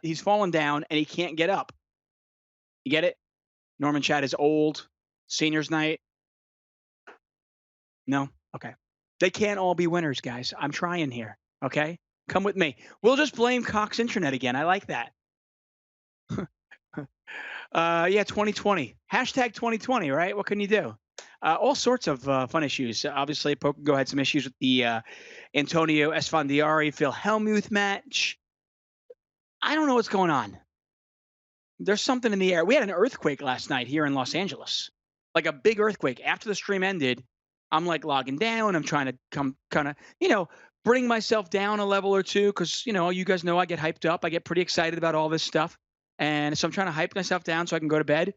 He's fallen down and he can't get up. You get it? Norman Chad is old. Seniors night. No? Okay. They can't all be winners, guys. I'm trying here. Okay? Come with me. We'll just blame Cox Internet again. I like that. Yeah, 2020. Hashtag 2020, right? What can you do? All sorts of fun issues. Obviously, Go had some issues with the Antonio Esfandiari Phil Hellmuth match. I don't know what's going on. There's something in the air. We had an earthquake last night here in Los Angeles, like a big earthquake. After the stream ended, I'm like logging down. I'm trying to come kind of, bring myself down a level or two because, you guys know I get hyped up. I get pretty excited about all this stuff. And so I'm trying to hype myself down so I can go to bed.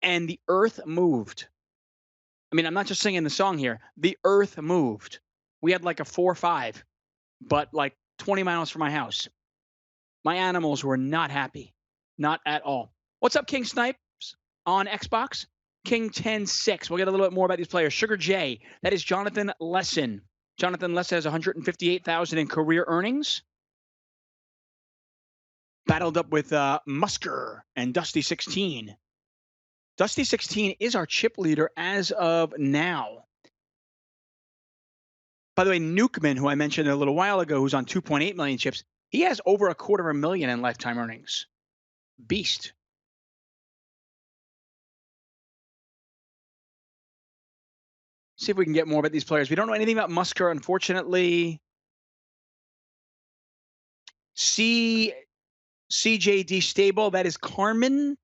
And the earth moved. I mean, I'm not just singing the song here. The earth moved. We had like a 4 or 5, but like 20 miles from my house. My animals were not happy. Not at all. What's up, King Snipes on Xbox? King 10-6. We'll get a little bit more about these players. Sugar J, that is Jonathan Lesson. Jonathan Lesson has 158,000 in career earnings. Battled up with Musker and Dusty 16. Dusty 16 is our chip leader as of now. By the way, Nukeman, who I mentioned a little while ago, who's on 2.8 million chips, he has over a $250,000 in lifetime earnings. Beast. See if we can get more about these players. We don't know anything about Musker, unfortunately. CJD Stable, that is Carmen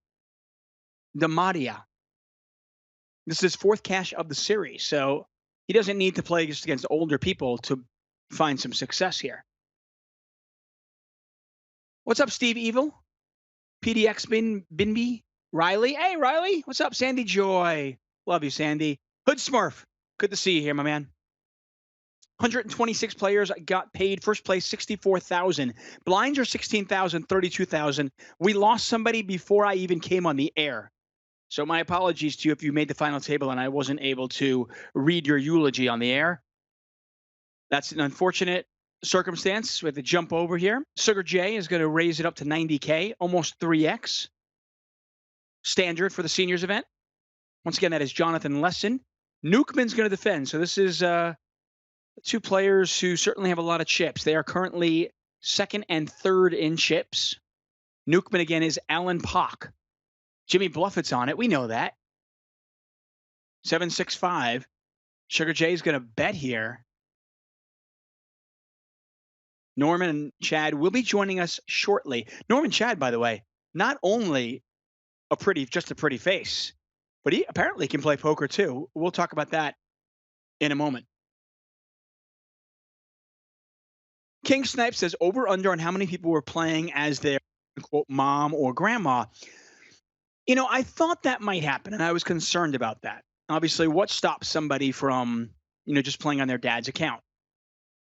Demaria. This is his 4th cash of the series, so he doesn't need to play just against older people to find some success here. What's up, Steve Evil? PDX Binby? Riley? Hey, Riley. What's up, Sandy Joy? Love you, Sandy. Hood Smurf. Good to see you here, my man. 126 players got paid. First place, 64,000. Blinds are 16,000, 32,000. We lost somebody before I even came on the air. So my apologies to you if you made the final table and I wasn't able to read your eulogy on the air. That's an unfortunate circumstance. We have to jump over here. Sugar J is going to raise it up to 90K, almost 3x. Standard for the seniors event. Once again, that is Jonathan Lesson. Nukeman's going to defend. So this is 2 players who certainly have a lot of chips. They are currently 2nd and 3rd in chips. Nukeman again is Alan Pock. Jimmy Bluffett's on it. We know that. 765. Sugar J is going to bet here. Norman and Chad will be joining us shortly. Norman Chad, by the way, not only just a pretty face, but he apparently can play poker too. We'll talk about that in a moment. King Snipe says over under on how many people were playing as their quote mom or grandma. I thought that might happen, and I was concerned about that. Obviously, what stops somebody from, just playing on their dad's account?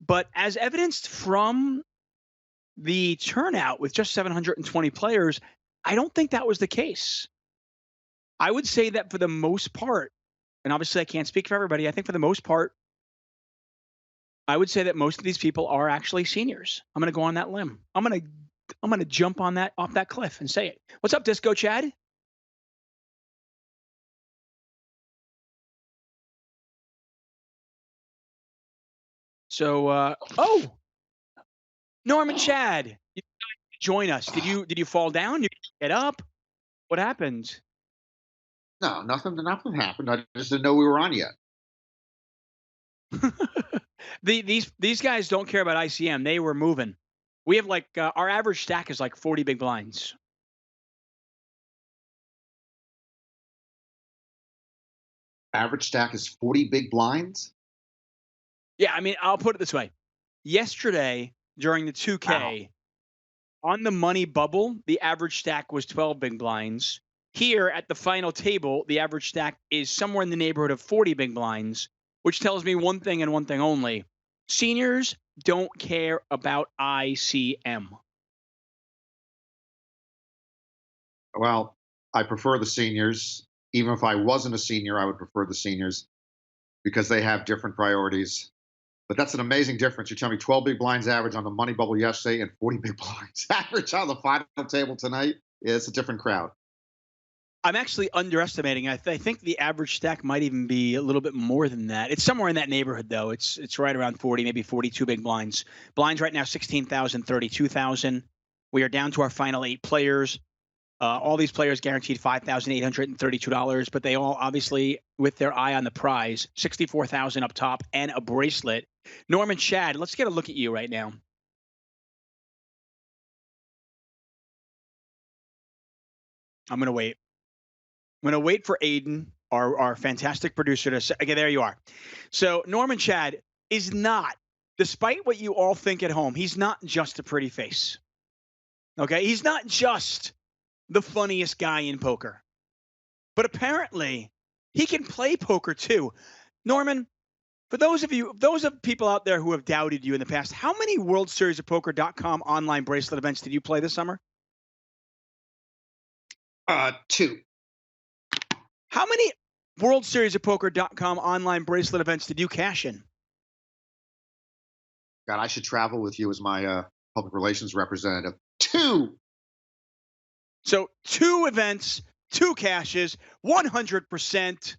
But as evidenced from the turnout with just 720 players, I don't think that was the case. I would say that for the most part, and obviously I can't speak for everybody, I think for the most part, I would say that most of these people are actually seniors. I'm going to go on that limb. I'm going to jump on that off that cliff and say it. What's up, Disco Chad? So, Norman Chad, you join us. Did you fall down? Did you get up? What happened? No, nothing happened. I just didn't know we were on yet. These guys don't care about ICM. They were moving. We have like our average stack is like 40 big blinds. Average stack is 40 big blinds. Yeah, I mean, I'll put it this way. Yesterday during the 2K, Wow. on the money bubble, the average stack was 12 big blinds. Here at the final table, the average stack is somewhere in the neighborhood of 40 big blinds, which tells me one thing and one thing only. Seniors don't care about ICM. Well, I prefer the seniors. Even if I wasn't a senior, I would prefer the seniors because they have different priorities. But that's an amazing difference. You're telling me 12 big blinds average on the money bubble yesterday and 40 big blinds average on the final table tonight. Yeah, it's a different crowd. I'm actually underestimating. I think the average stack might even be a little bit more than that. It's somewhere in that neighborhood, though. It's right around 40, maybe 42 big blinds. Blinds right now 16,000, 32,000. We are down to our final 8 players. All these players guaranteed $5,832, but they all obviously with their eye on the prize, 64,000 up top and a bracelet. Norman Chad, let's get a look at you right now. I'm gonna wait. I'm gonna wait for Aiden, our fantastic producer, to say, okay, there you are. So Norman Chad is not, despite what you all think at home, he's not just a pretty face. Okay, he's not just the funniest guy in poker. But apparently, he can play poker too. Norman, for those of people out there who have doubted you in the past, how many World Series of Poker.com online bracelet events did you play this summer? 2. How many World Series of Poker.com online bracelet events did you cash in? God, I should travel with you as my public relations representative. 2. So 2 events, 2 cashes, 100%.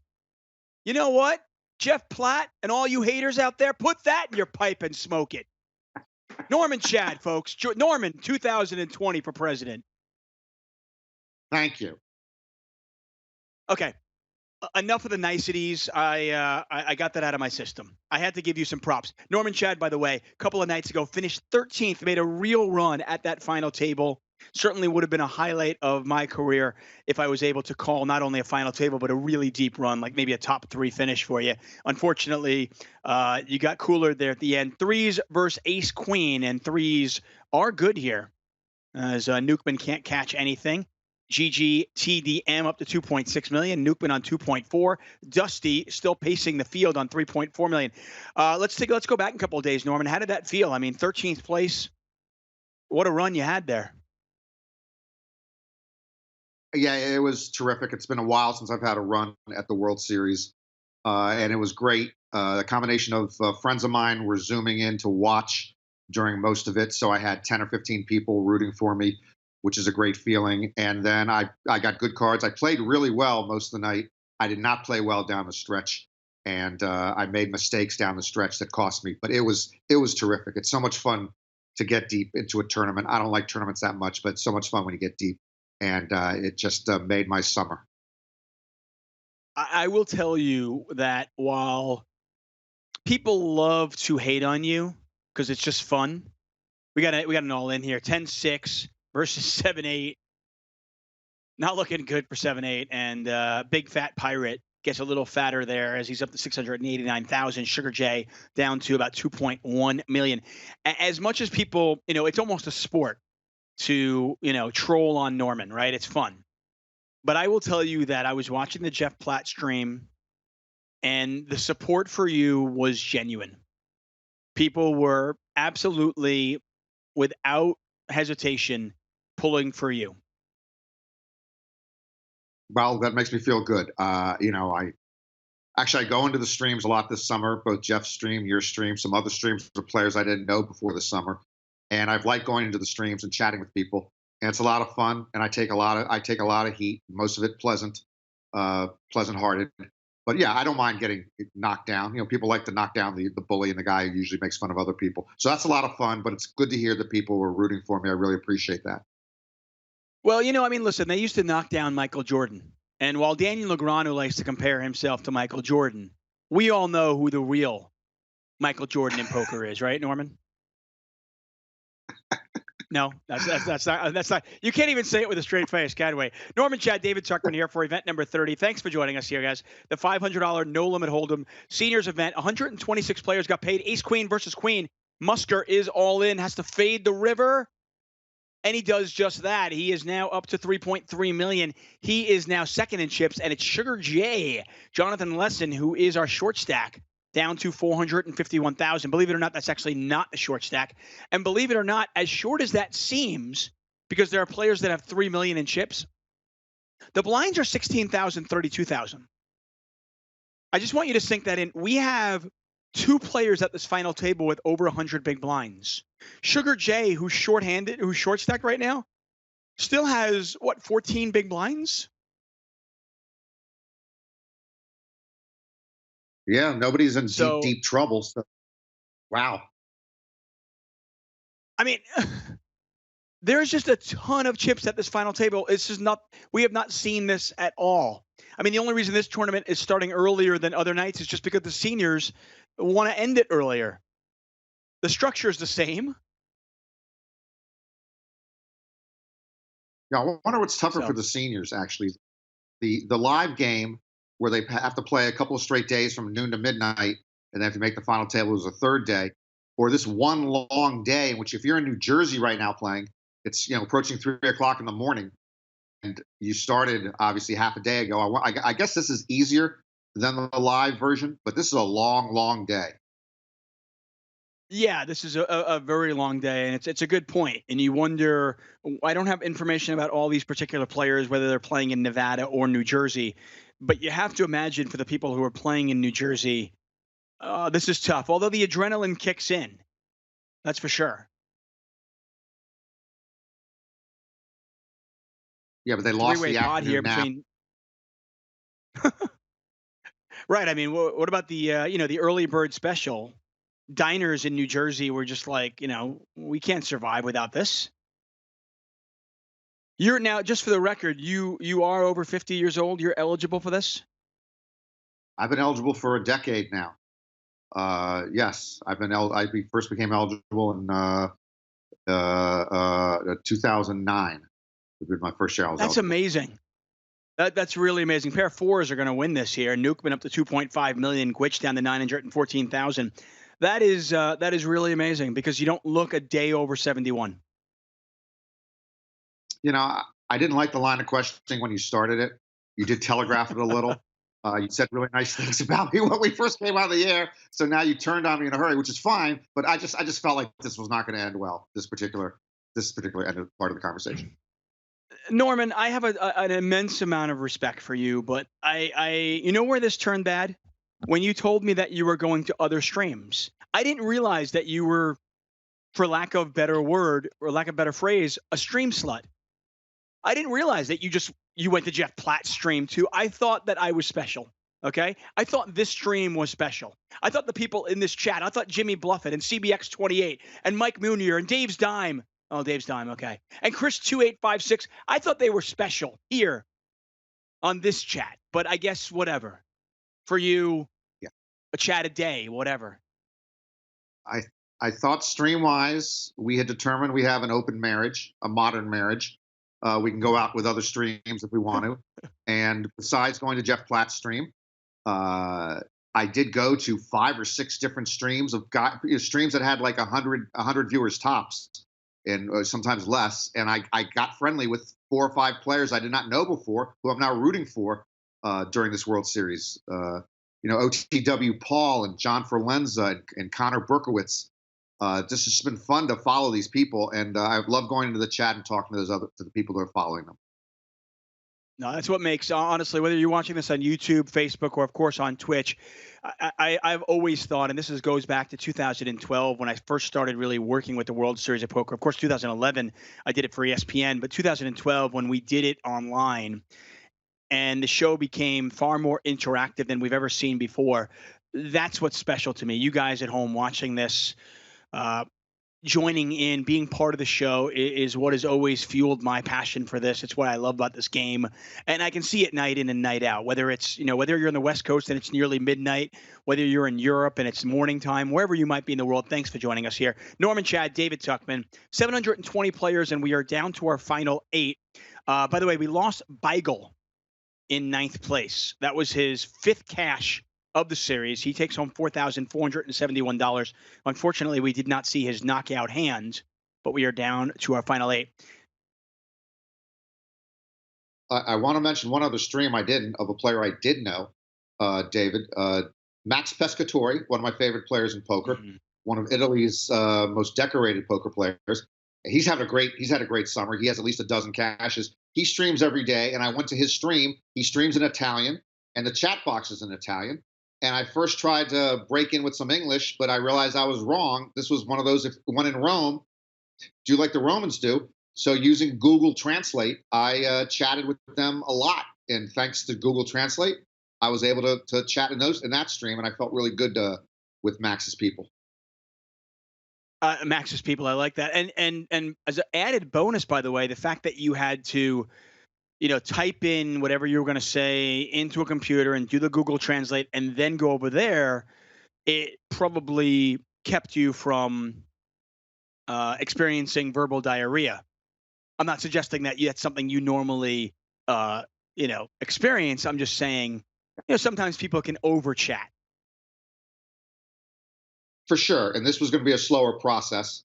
You know what? Jeff Platt and all you haters out there, put that in your pipe and smoke it. Norman Chad, folks. Norman, 2020 for president. Thank you. Okay. Enough of the niceties. I got that out of my system. I had to give you some props. Norman Chad, by the way, a couple of nights ago, finished 13th, made a real run at that final table. Certainly would have been a highlight of my career if I was able to call not only a final table, but a really deep run, like maybe a top 3 finish for you. Unfortunately, you got cooler there at the end. 3s versus ace queen, and 3s are good here as Newkman can't catch anything. GGTDM up to 2.6 million. Newkman on 2.4. Dusty still pacing the field on 3.4 million. Let's go back a couple of days, Norman. How did that feel? I mean, 13th place. What a run you had there. Yeah, it was terrific. It's been a while since I've had a run at the World Series, and it was great. A combination of friends of mine were zooming in to watch during most of it, so I had 10 or 15 people rooting for me, which is a great feeling. And then I got good cards. I played really well most of the night. I did not play well down the stretch, and I made mistakes down the stretch that cost me. But it was terrific. It's so much fun to get deep into a tournament. I don't like tournaments that much, but it's so much fun when you get deep. And it just made my summer. I will tell you that while people love to hate on you because it's just fun, we got an all in here. 10-6 versus 7-8. Not looking good for 7-8. And Big Fat Pirate gets a little fatter there as he's up to 689,000. Sugar J down to about 2.1 million. As much as people, it's almost a sport to, troll on Norman, right? It's fun. But I will tell you that I was watching the Jeff Platt stream and the support for you was genuine. People were absolutely, without hesitation, pulling for you. Well, that makes me feel good. I go into the streams a lot this summer, both Jeff's stream, your stream, some other streams of players I didn't know before the summer. And I've liked going into the streams and chatting with people, and it's a lot of fun. And I take a lot of heat, most of it pleasant-hearted. But yeah, I don't mind getting knocked down. People like to knock down the bully and the guy who usually makes fun of other people. So that's a lot of fun. But it's good to hear that people were rooting for me. I really appreciate that. Well, listen, they used to knock down Michael Jordan, and while Daniel Negreanu likes to compare himself to Michael Jordan, we all know who the real Michael Jordan in poker is, right, Norman? No, that's not. You can't even say it with a straight face, can we? Norman Chad, David Tuckman here for event number 30. Thanks for joining us here, guys. The $500 no limit hold'em seniors event. 126 players got paid. Ace Queen versus Queen. Musker is all in. Has to fade the river, and he does just that. He is now up to 3.3 million. He is now second in chips, and it's Sugar J, Jonathan Lesson, who is our short stack, down to 451,000. Believe it or not, that's actually not a short stack. And believe it or not, as short as that seems, because there are players that have 3 million in chips, the blinds are 16,000, 32,000. I just want you to sink that in. We have two players at this final table with over 100 big blinds. Sugar J, who's short-handed, who's short stacked right now, still has what, 14 big blinds? Yeah, nobody's in deep, So, deep trouble. So, wow. I mean, there's just a ton of chips at this final table. It's just not, we have not seen this at all. I mean, the only reason this tournament is starting earlier than other nights is just because the seniors want to end it earlier. The structure is the same. Yeah, I wonder what's tougher for So, the seniors, actually. The live game where they have to play a couple of straight days from noon to midnight, and they have to make the final table as a third day, or this one long day in which, if you're in New Jersey right now playing, it's approaching 3 o'clock in the morning, and you started obviously half a day ago. I guess this is easier than the live version, but this is a long, long day. yeah, this is a very long day, and it's a good point. And you wonder, I don't have information about all these particular players, whether they're playing in Nevada or New Jersey, but you have to imagine for the people who are playing in New Jersey, this is tough. Although the adrenaline kicks in, that's for sure. Yeah, but they lost Three-way the pod here afternoon nap. between, right? I mean, what about the the early bird special? Diners in New Jersey were just like, we can't survive without this. You're now, just for the record, you are over 50 years old. You're eligible for this. I've been eligible for a decade now. Yes, first became eligible in 2009. Would be my first year I was That's eligible. amazing. That's really amazing. Pair of fours are going to win this here. Newkman up to 2.5 million. Gwitch down to 914,000. That is really amazing because you don't look a day over 71. I didn't like the line of questioning when you started it. You did telegraph it a little. You said really nice things about me when we first came out of the air. So now you turned on me in a hurry, which is fine. But I just felt like this was not going to end well. This particular end of part of the conversation. Norman, I have an immense amount of respect for you, but you know where this turned bad? When you told me that you were going to other streams. I didn't realize that you were, for lack of better word or lack of better phrase, a stream slut. I didn't realize that you went to Jeff Platt's stream too. I thought that I was special. Okay, I thought this stream was special. I thought the people in this chat. I thought Jimmy Bluffett and CBX28 and Mike Munier and Dave's Dime. Oh, Dave's Dime. Okay, and Chris2856. I thought they were special here on this chat. But I guess whatever. For you, Yeah, a chat a day, whatever. I I thought stream wise, we had determined we have an open marriage, a modern marriage. We can go out with other streams if we want to. And besides going to Jeff Platt's stream, I did go to 5 or 6 different streams streams that had like 100 viewers tops, and sometimes less. And I got friendly with 4 or 5 players I did not know before, who I'm now rooting for during this World Series. OTW Paul and John Forlenza and Connor Berkowitz. This has been fun to follow these people, and I love going into the chat and talking to the people that are following them. No, that's what makes, honestly, whether you're watching this on YouTube, Facebook, or of course on Twitch, I've always thought, and goes back to 2012 when I first started really working with the World Series of Poker. Of course, 2011 I did it for ESPN, but 2012 when we did it online, and the show became far more interactive than we've ever seen before. That's what's special to me. You guys at home watching this, uh, joining in, being part of the show is what has always fueled my passion for this. It's what I love about this game, and I can see it night in and night out. Whether it's whether you're on the West Coast and it's nearly midnight, whether you're in Europe and it's morning time, wherever you might be in the world. Thanks for joining us here, Norman Chad, David Tuckman, 720 players, and we are down to our final 8. By the way, we lost Beigel in 9th place. That was his 5th cash of the series. He takes home $4,471. Unfortunately, we did not see his knockout hand, but we are down to our final 8. I want to mention one other stream I didn't of a player I did know, David. Max Pescatori, one of my favorite players in poker, one of Italy's most decorated poker players. He's had a great summer. He has at least a dozen cashes. He streams every day, and I went to his stream. He streams in Italian, and the chat box is in Italian. and I first tried to break in with some English, but I realized I was wrong. This was one of those, if one in Rome, do like the Romans do. So using Google Translate, I chatted with them a lot, and thanks to Google Translate, I was able to chat in that stream, and I felt really good with Max's people. Max's people, I like that. And as an added bonus, by the way, the fact that you had to, type in whatever you were going to say into a computer and do the Google Translate and then go over there, it probably kept you from experiencing verbal diarrhea. I'm not suggesting that that's something you normally, experience. I'm just saying, sometimes people can over chat. For sure. And this was going to be a slower process,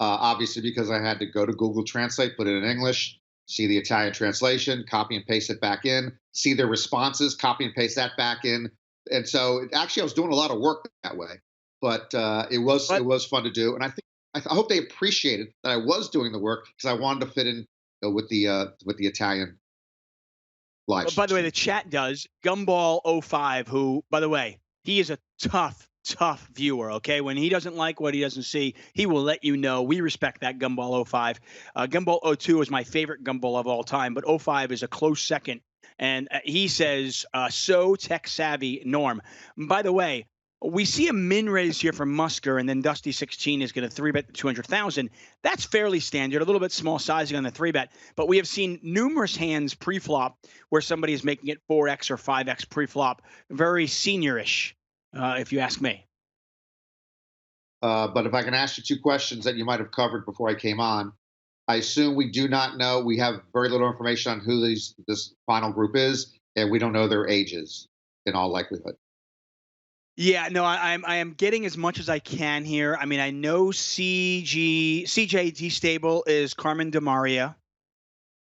obviously, because I had to go to Google Translate, put it in English, see the Italian translation, copy and paste it back in, see their responses, copy and paste that back in. And so, actually, I was doing a lot of work that way, but it But was fun to do. And I hope they appreciated that I was doing the work because I wanted to fit in with the Italian live By the way, stream. the chat does. Gumball05, who, by the way, he is a tough viewer. Okay, when he doesn't like what he doesn't see, he will let you know. We respect that, Gumball05. Gumball02 is my favorite Gumball of all time, but '05 is a close second. And he says, "So tech savvy, Norm." By the way, we see a min raise here from Musker, and then Dusty 16 is going to 3-bet the 200,000. That's fairly standard, a little bit small sizing on the 3-bet, but we have seen numerous hands pre-flop where somebody is making it 4x or 5x pre-flop, very seniorish, if you ask me. But if I can ask you two questions that you might have covered before I came on, I assume we do not know. We have very little information on who this final group is, and we don't know their ages in all likelihood. Yeah, no, I am getting as much as I can here. I mean, I know CJD stable is Carmen DeMaria.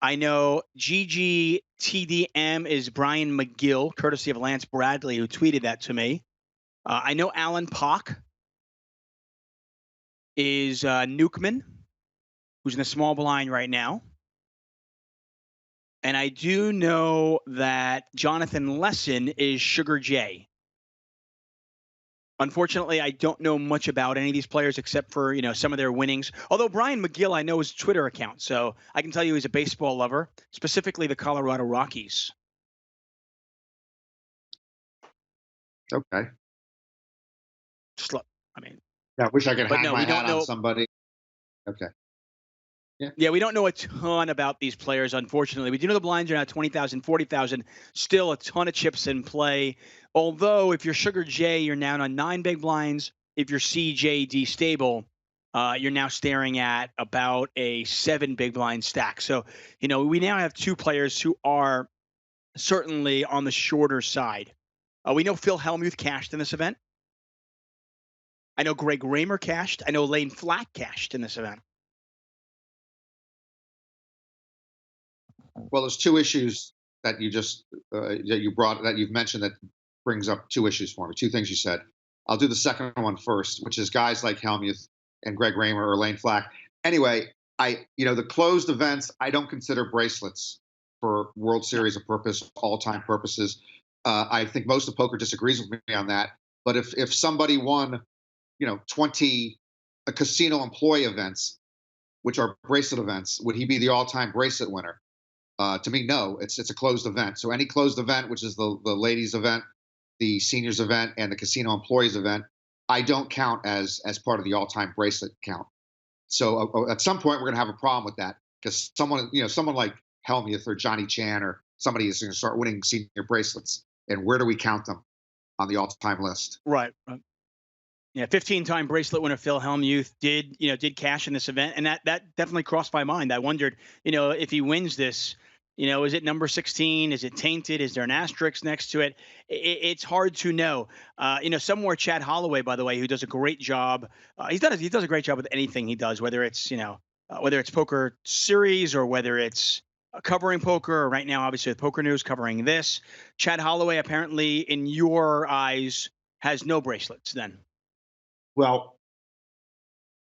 I know GGTDM is Brian McGill, courtesy of Lance Bradley, who tweeted that to me. I know Alan Pock is Newkman, who's in the small blind right now. And I do know that Jonathan Lesson is Sugar J. Unfortunately, I don't know much about any of these players except for, some of their winnings. Although Brian McGill, I know his Twitter account, so I can tell you he's a baseball lover, specifically the Colorado Rockies. Okay. Just look, I mean, Yeah, I wish I could but hang no, my we don't hat on know. somebody. Okay. Yeah, we don't know a ton about these players, unfortunately. We do know the blinds are now 20,000, 40,000. Still a ton of chips in play. Although, if you're Sugar J, you're now on 9 big blinds. If you're CJD stable, you're now staring at about a 7 big blind stack. So, we now have two players who are certainly on the shorter side. We know Phil Hellmuth cashed in this event. I know Greg Raymer cashed. I know Lane Flack cashed in this event. Well, there's two issues that you've mentioned that brings up two issues for me. Two things you said. I'll do the second one first, which is guys like Helmuth and Greg Raymer or Lane Flack. Anyway, the closed events I don't consider bracelets for World Series of purpose, all-time purposes. I think most of poker disagrees with me on that. But if somebody won, 20 casino employee events, which are bracelet events, would he be the all-time bracelet winner? To me, no. It's a closed event. So any closed event, which is the ladies event, the seniors event, and the casino employees event, I don't count as part of the all-time bracelet count. So at some point, we're going to have a problem with that because someone like Helmuth or Johnny Chan or somebody is going to start winning senior bracelets. And where do we count them on the all-time list? Right. Yeah, 15-time bracelet winner Phil Hellmuth did cash in this event, and that definitely crossed my mind. I wondered, if he wins this, is it number 16? Is it tainted? Is there an asterisk next to it? It's hard to know. Somewhere Chad Holloway, by the way, who does a great job. He does a great job with anything he does, whether it's whether it's poker series or whether it's covering poker, or right now, obviously with Poker News covering this. Chad Holloway apparently, in your eyes, has no bracelets. Then. Well,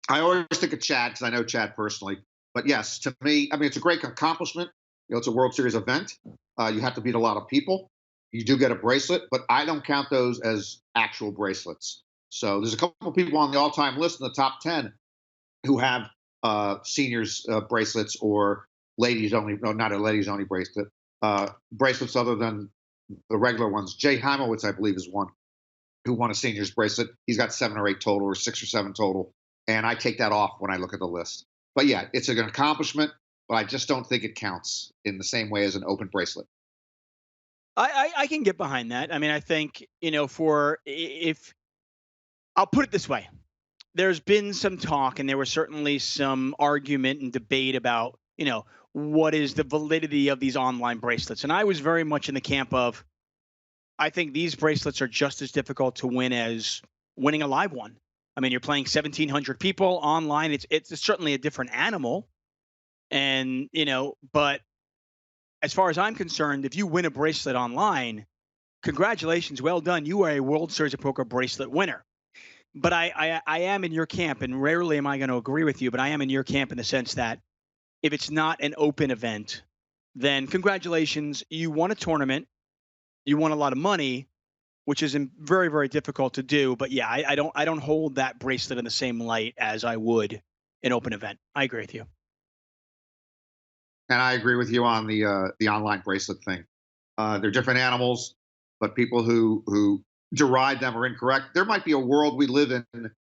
I always think of Chad because I know Chad personally. But yes, to me, I mean, it's a great accomplishment. It's a World Series event. You have to beat a lot of people. you do get a bracelet, but I don't count those as actual bracelets. So there's a couple of people on the all-time list in the top 10 who have seniors bracelets or ladies only, no, not a ladies only bracelet, bracelets other than the regular ones. Jay Heimowitz, I believe, is one who won a seniors bracelet. He's got 7 or 8 total, or 6 or 7 total, and I take that off when I look at the list. But yeah, it's an accomplishment, but I just don't think it counts in the same way as an open bracelet. I can get behind that. I mean, I think, for if I'll put it this way, there's been some talk and there was certainly some argument and debate about, what is the validity of these online bracelets. And I was very much in the camp of, I think these bracelets are just as difficult to win as winning a live one. I mean, you're playing 1,700 people online. It's certainly a different animal. And, but as far as I'm concerned, if you win a bracelet online, congratulations, well done. You are a World Series of Poker bracelet winner. But I am in your camp, and rarely am I going to agree with you, but I am in your camp in the sense that if it's not an open event, then congratulations, you won a tournament, you won a lot of money, which is very, very difficult to do. But yeah, I don't hold that bracelet in the same light as I would an open event. I agree with you. And I agree with you on the online bracelet thing. They're different animals, but people who deride them are incorrect. There might be a world we live in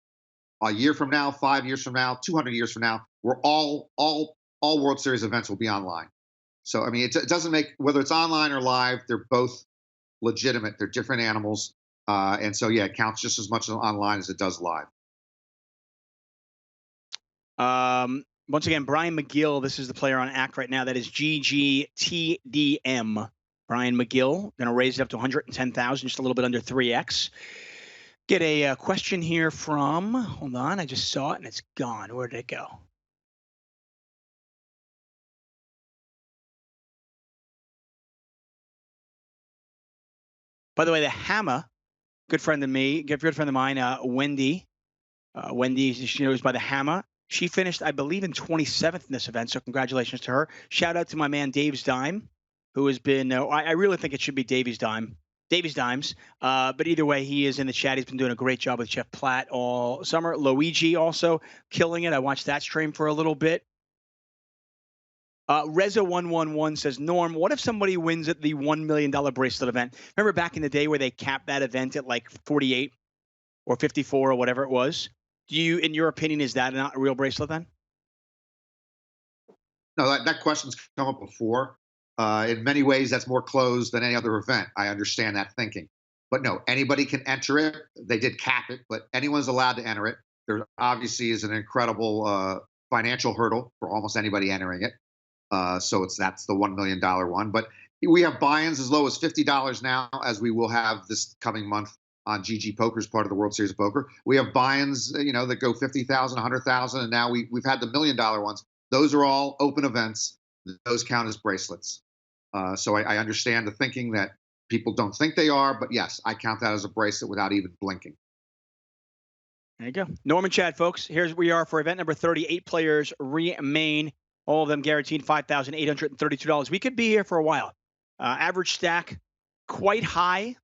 a year from now, 5 years from now, 200 years from now, where all World Series events will be online. So I mean, it doesn't make, whether it's online or live, they're both legitimate. They're different animals, and so yeah, it counts just as much online as it does live. Once again, Brian McGill, this is the player on ACT right now. That is GGTDM. Brian McGill, going to raise it up to 110,000, just a little bit under 3x. Get a question here from, hold on, I just saw it and it's gone. Where did it go? By the way, the Hammer, good friend of mine, Wendy. Wendy, she knows by the Hammer. She finished, I believe, in 27th in this event, so congratulations to her. Shout out to my man Dave's Dime, who has been, I really think it should be Davies Dimes. But either way, he is in the chat. He's been doing a great job with Jeff Platt all summer. Luigi also killing it. I watched that stream for a little bit. Reza111 says, Norm, what if somebody wins at the $1 million bracelet event? Remember back in the day where they capped that event at like 48 or 54 or whatever it was? Do you, in your opinion, is that not a real bracelet then? No, that question's come up before. In many ways, that's more closed than any other event. I understand that thinking. But no, anybody can enter it. They did cap it, but anyone's allowed to enter it. There obviously is an incredible financial hurdle for almost anybody entering it. So that's the $1 million one. But we have buy-ins as low as $50 now, as we will have this coming month on GG Poker's part of the World Series of Poker. We have buy-ins, that go 50,000, 100,000, and now we've had the $1 million ones. Those are all open events. Those count as bracelets. So I understand the thinking that people don't think they are, but yes, I count that as a bracelet without even blinking. There you go. Norman Chad, folks. Here's where we are for event number 38. Players remain. All of them guaranteed $5,832. We could be here for a while. Average stack quite high.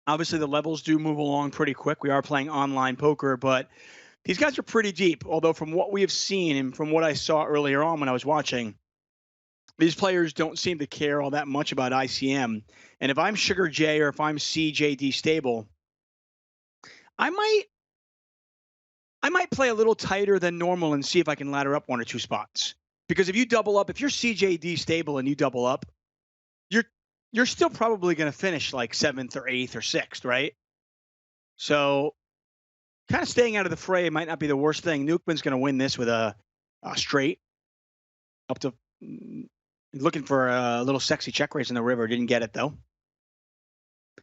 Obviously, the levels do move along pretty quick. We are playing online poker, but these guys are pretty deep. Although from what we have seen and from what I saw earlier on when I was watching, these players don't seem to care all that much about ICM. And if I'm Sugar J or if I'm CJD Stable, I might play a little tighter than normal and see if I can ladder up 1 or 2 spots. Because if you double up, if you're CJD Stable and you double up, you're still probably going to finish like 7th or 8th or 6th, right? So kind of staying out of the fray might not be the worst thing. Newkman's going to win this with a straight up to looking for a little sexy check raise in the river. Didn't get it, though. I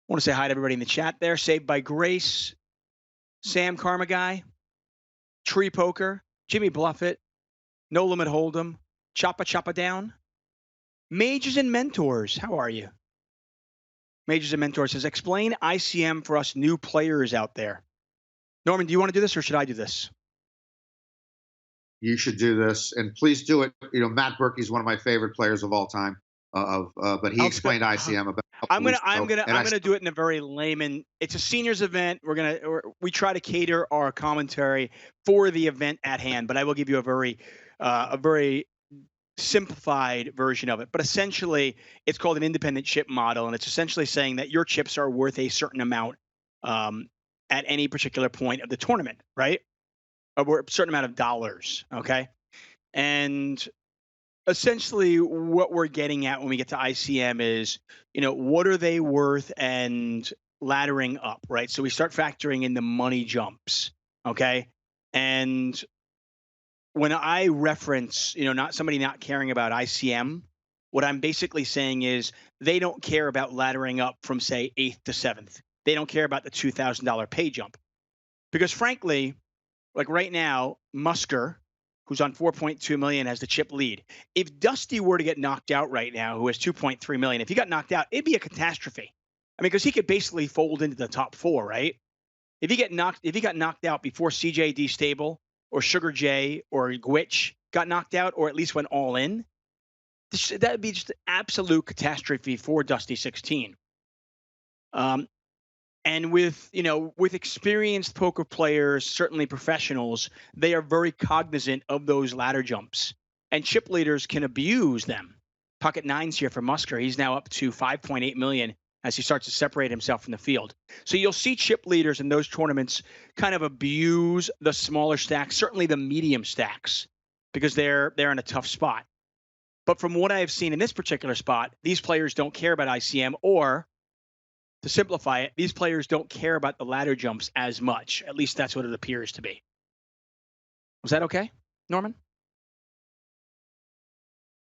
want to say hi to everybody in the chat there. Saved by Grace, Sam Karma Guy, Tree Poker, Jimmy Bluffett, No Limit Hold'em, Choppa Down. Mages and Mentors, how are you? Mages and Mentors says, explain ICM for us new players out there. Norman, do you want to do this or should I do this? You should do this, and please do it. Matt Berkey's one of my favorite players of all time. but he explained ICM about a couple weeks I'm ago, gonna and I'm gonna do it in a very layman. It's a seniors event. We try to cater our commentary for the event at hand, but I will give you a very simplified version of it. But essentially, it's called an independent chip model, and it's essentially saying that your chips are worth a certain amount um, at any particular point of the tournament, right? Or a certain amount of dollars. Okay, and essentially what we're getting at when we get to ICM is, what are they worth and laddering up, right? So we start factoring in the money jumps, okay? And when I reference, not somebody not caring about ICM, what I'm basically saying is they don't care about laddering up from say 8th to 7th. They don't care about the $2,000 pay jump. Because frankly, like right now, Musker, who's on 4.2 million, has the chip lead. If Dusty were to get knocked out right now, who has 2.3 million, if he got knocked out, it'd be a catastrophe. I mean, because he could basically fold into the top four, right? If he got knocked out before CJD Stable or Sugar J or Gwitch got knocked out, or at least went all in, that would be just an absolute catastrophe for Dusty 16. And with experienced poker players, certainly professionals, they are very cognizant of those ladder jumps, and chip leaders can abuse them. Pocket nines here for Musker. He's now up to 5.8 million as he starts to separate himself from the field. So you'll see chip leaders in those tournaments kind of abuse the smaller stacks, certainly the medium stacks, because they're in a tough spot. But from what I have seen in this particular spot, these players don't care about ICM, or to simplify it, these players don't care about the ladder jumps as much. At least that's what it appears to be. Was that okay, Norman?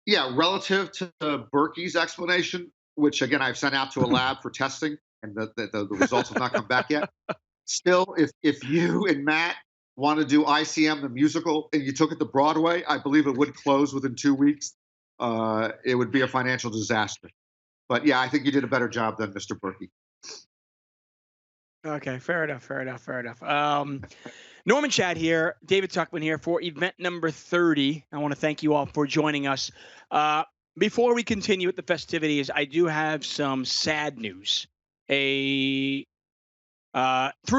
yeah, relative to Berkey's explanation, which again I've sent out to a lab for testing, and the results have not come back yet. Still, if you and Matt want to do ICM the musical and you took it to Broadway, I believe it would close within 2 weeks. It would be a financial disaster. But yeah, I think you did a better job than Mr. Berkey. Okay, fair enough. Norman Chad here, David Tuckman here for event number 30. I want to thank you all for joining us. Before we continue with the festivities, I do have some sad news. Through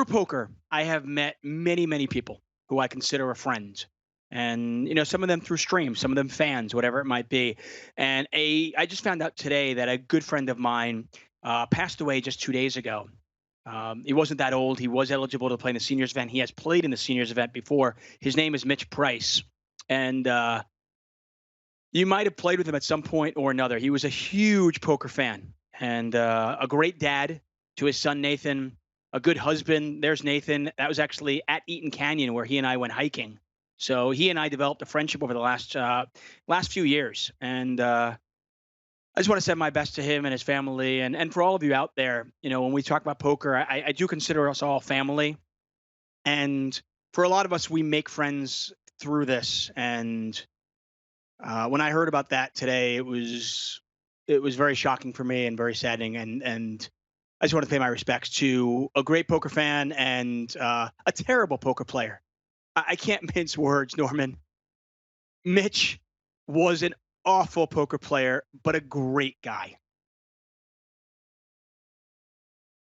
poker, I have met many, many people who I consider a friend. And, some of them through streams, some of them fans, whatever it might be. And I just found out today that a good friend of mine passed away just 2 days ago. He wasn't that old. He was eligible to play in the seniors event. He has played in the seniors event before. His name is Mitch Price. And you might have played with him at some point or another. He was a huge poker fan and a great dad to his son, Nathan, a good husband. There's Nathan. That was actually at Eaton Canyon where he and I went hiking. So he and I developed a friendship over the last few years. And I just want to send my best to him and his family, and for all of you out there. When we talk about poker, I do consider us all family, and for a lot of us, we make friends through this. And when I heard about that today, it was very shocking for me and very saddening. And I just want to pay my respects to a great poker fan and a terrible poker player. I can't mince words, Norman. Mitch was an awful poker player, but a great guy.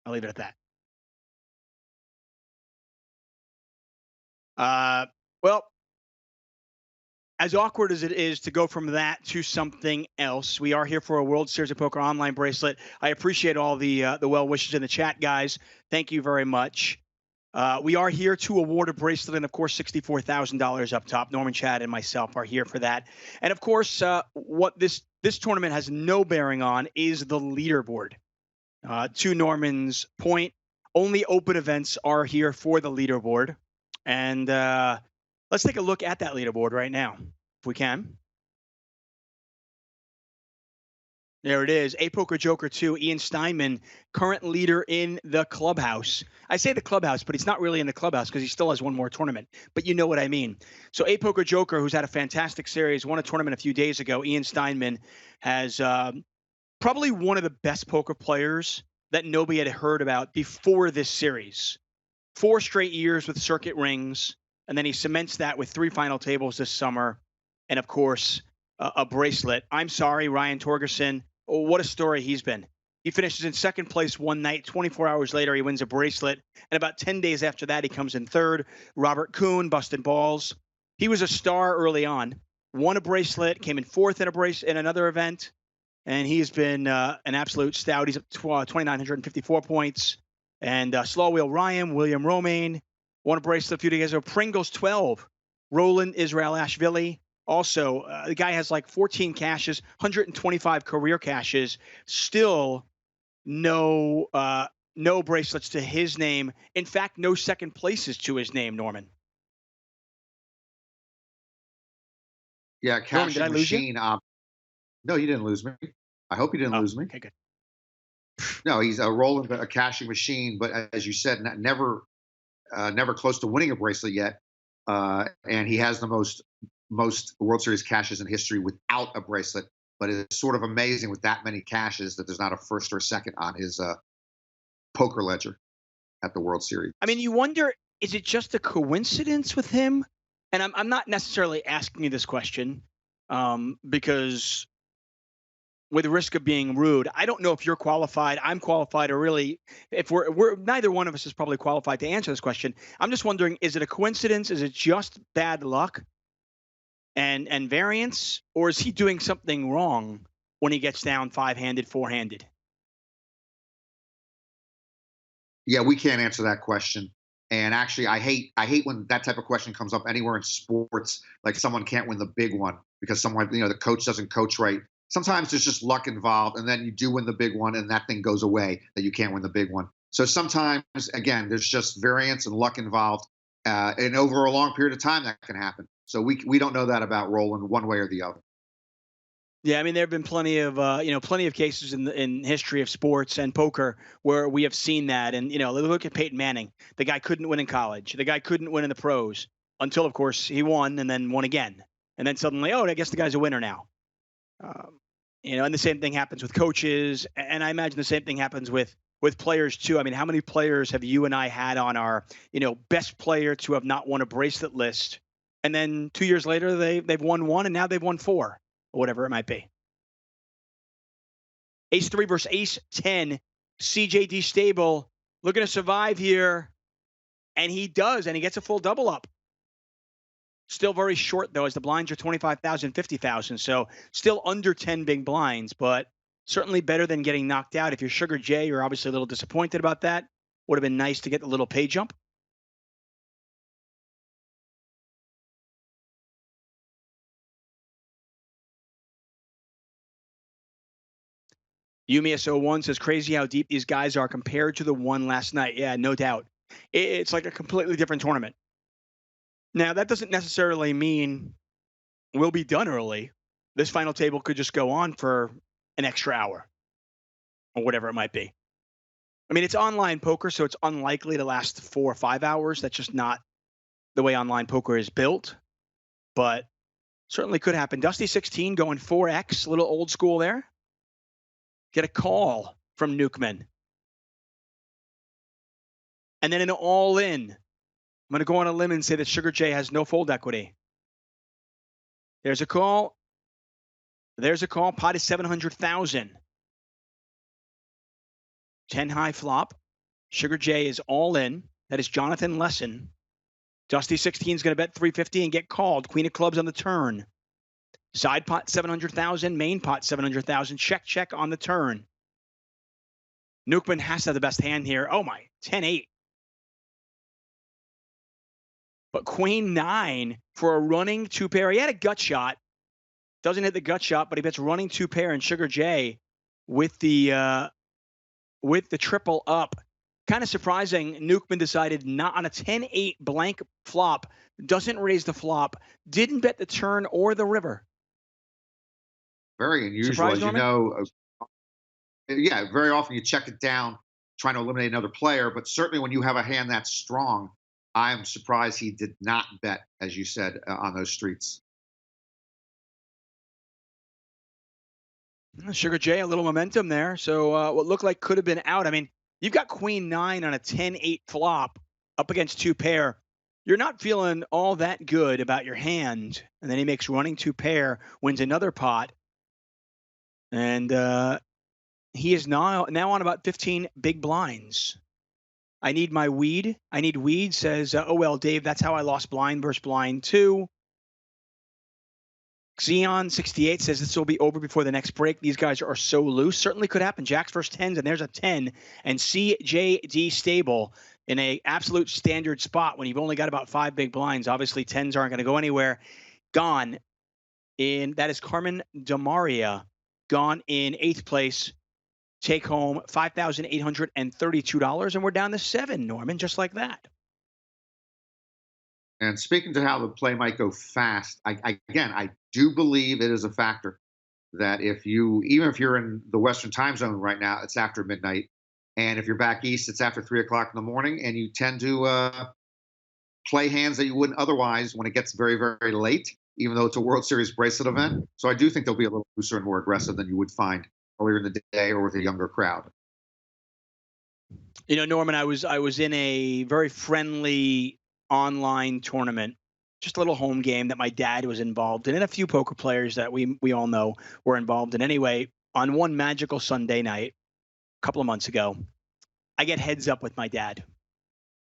I'll leave it at that. Well, as awkward as it is to go from that to something else, we are here for a World Series of Poker online bracelet. I appreciate all the well wishes in the chat, guys. Thank you very much. We are here to award a bracelet, and of course, $64,000 up top. Norman Chad and myself are here for that. And of course, what this tournament has no bearing on is the leaderboard. To Norman's point, only open events are here for the leaderboard. And let's take a look at that leaderboard right now, if we can. There it is. A Poker Joker 2, Ian Steinman, current leader in the clubhouse. I say the clubhouse, but he's not really in the clubhouse because he still has one more tournament. But you know what I mean. So A Poker Joker, who's had a fantastic series, won a tournament a few days ago. Ian Steinman has probably one of the best poker players that nobody had heard about before this series. 4 straight years with circuit rings, and then he cements that with 3 final tables this summer. And of course, a bracelet. I'm sorry, Ryan Torgerson. Oh, what a story he's been. He finishes in second place one night. 24 hours later, he wins a bracelet. And about 10 days after that, he comes in third. Robert Kuhn, busting balls. He was a star early on, won a bracelet, came in fourth in another event, and he's been an absolute stout. He's up 2,954 points. And Slow Wheel Ryan, William Romaine, won a bracelet a few days ago. Pringles 12, Roland Israelashvili. Also, the guy has like 14 cashes, 125 career cashes. Still no bracelets to his name. In fact, no second places to his name, Norman. Yeah, Norman, did I cashing lose you? machine. No, you didn't lose me. I hope you didn't lose me. Okay, good. No, he's a rolling a cashing machine, but as you said, never close to winning a bracelet yet. And he has the most World Series cashes in history without a bracelet. But it's sort of amazing with that many cashes that there's not a first or a second on his poker ledger at the World Series. I mean, you wonder, is it just a coincidence with him? And I'm not necessarily asking you this question because with the risk of being rude, I don't know if you're qualified, I'm qualified, or really, if we're neither one of us is probably qualified to answer this question. I'm just wondering, is it a coincidence? Is it just bad luck and variance, or is he doing something wrong when he gets down five-handed, four-handed? Yeah, we can't answer that question. And actually, I hate when that type of question comes up anywhere in sports. Like someone can't win the big one because someone, the coach doesn't coach right. Sometimes there's just luck involved, and then you do win the big one, and that thing goes away that you can't win the big one. So sometimes, again, there's just variance and luck involved, and over a long period of time that can happen. So we don't know that about Roland one way or the other. Yeah, I mean, there have been plenty of plenty of cases in history of sports and poker where we have seen that. And look at Peyton Manning. The guy couldn't win in college. The guy couldn't win in the pros until, of course, he won and then won again. And then suddenly, oh, I guess the guy's a winner now. And the same thing happens with coaches, and I imagine the same thing happens with players too. I mean, how many players have you and I had on our best player to have not won a bracelet list, and then 2 years later they've won one, and now they've won four, or whatever it might be. Ace 3 versus Ace 10. CJD Stable looking to survive here, and he does, and he gets a full double up. Still very short, though, as the blinds are 25,000, 50,000. So still under 10 big blinds, but certainly better than getting knocked out. If you're Sugar J, you're obviously a little disappointed about that. Would have been nice to get the little pay jump. UMS01 says, crazy how deep these guys are compared to the one last night. Yeah, no doubt. It's like a completely different tournament. Now, that doesn't necessarily mean we'll be done early. This final table could just go on for an extra hour or whatever it might be. I mean, it's online poker, so it's unlikely to last 4 or 5 hours. That's just not the way online poker is built, but certainly could happen. Dusty 16 going 4X, a little old school there. Get a call from Newkman. And then an all-in. I'm going to go on a limb and say that Sugar J has no fold equity. There's a call. There's a call. Pot is 700,000. 10 high flop. Sugar J is all in. That is Jonathan Lesson. Dusty 16 is going to bet 350 and get called. Queen of clubs on the turn. Side pot 700,000. Main pot 700,000. Check on the turn. Newkman has to have the best hand here. Oh my, 10-8. But Queen 9 for a running two pair. He had a gut shot. Doesn't hit the gut shot, but he bets running two pair, and Sugar J with the triple up. Kind of surprising. Newkman decided not on a 10-8 blank flop. Doesn't raise the flop. Didn't bet the turn or the river. Very unusual, Surprise, as you Norman? know. Yeah, very often you check it down, trying to eliminate another player. But certainly when you have a hand that strong, I'm surprised he did not bet, as you said, on those streets. Sugar J, a little momentum there. So what looked like could have been out. I mean, you've got Queen 9 on a 10-8 flop up against two pair. you're not feeling all that good about your hand, and then he makes running two pair, wins another pot, and he is now on about 15 big blinds. I need my weed. I need weed. Says, oh well, Dave. That's how I lost blind versus blind too. Xeon68 says this will be over before the next break. These guys are so loose. Certainly could happen. Jacks versus tens, and there's a 10. And CJD Stable in a absolute standard spot when you've only got about 5 big blinds. Obviously, tens aren't going to go anywhere. Gone in, that is Carmen Demaria, gone in 8th place. Take home $5,832, and we're down to 7, Norman, just like that. And speaking to how the play might go fast, again, I do believe it is a factor that even if you're in the Western time zone right now, it's after midnight. And if you're back east, it's after 3 o'clock in the morning, and you tend to play hands that you wouldn't otherwise when it gets very, very late, even though it's a World Series bracelet event. So I do think they'll be a little looser and more aggressive than you would find earlier in the day or with a younger crowd. You know, Norman, I was in a very friendly online tournament, just a little home game that my dad was involved in, and a few poker players that we all know were involved in. Anyway, on one magical Sunday night, a couple of months ago, I get heads up with my dad,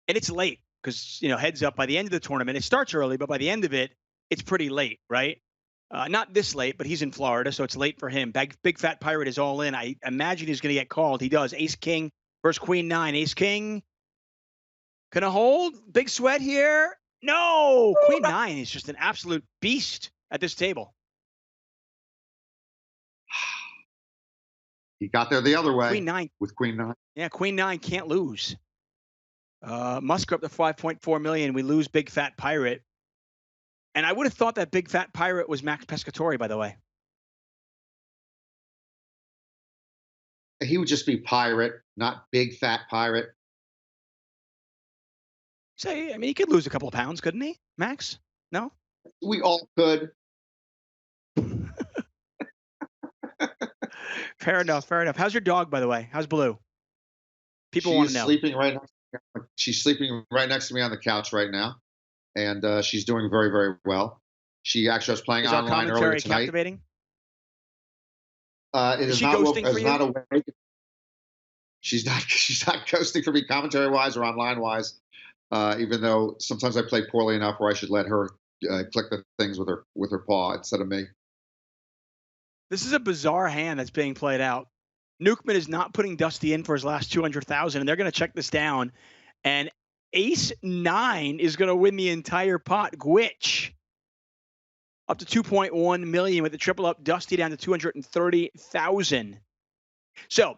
and it's late because heads up by the end of the tournament, it starts early, but by the end of it, it's pretty late, right? Not this late, but he's in Florida, so it's late for him. Big Fat Pirate is all in. I imagine he's going to get called. He does. Ace King versus Queen 9. Ace King. Can I hold? Big sweat here. No. Queen 9 is just an absolute beast at this table. He got there the other way. Queen 9. With Queen 9. Yeah, Queen 9 can't lose. Musker up to 5.4 million. We lose Big Fat Pirate. And I would have thought that Big Fat Pirate was Max Pescatore, by the way. He would just be Pirate, not Big Fat Pirate. Say, I mean, he could lose a couple of pounds, couldn't he, Max? No? We all could. Fair enough. How's your dog, by the way? How's Blue? People want to know. She's sleeping right next to me on the couch right now, and she's doing very, very well. She actually was playing online earlier tonight. Captivating? It is not ghosting for you? Not awake. She's not ghosting for me commentary wise or online wise. Even though sometimes I play poorly enough where I should let her click the things with her paw instead of me. This is a bizarre hand that's being played out. Newkman is not putting Dusty in for his last 200,000, and they're going to check this down. And Ace 9 is going to win the entire pot. Gwitch up to 2.1 million with the triple up. Dusty down to 230,000. So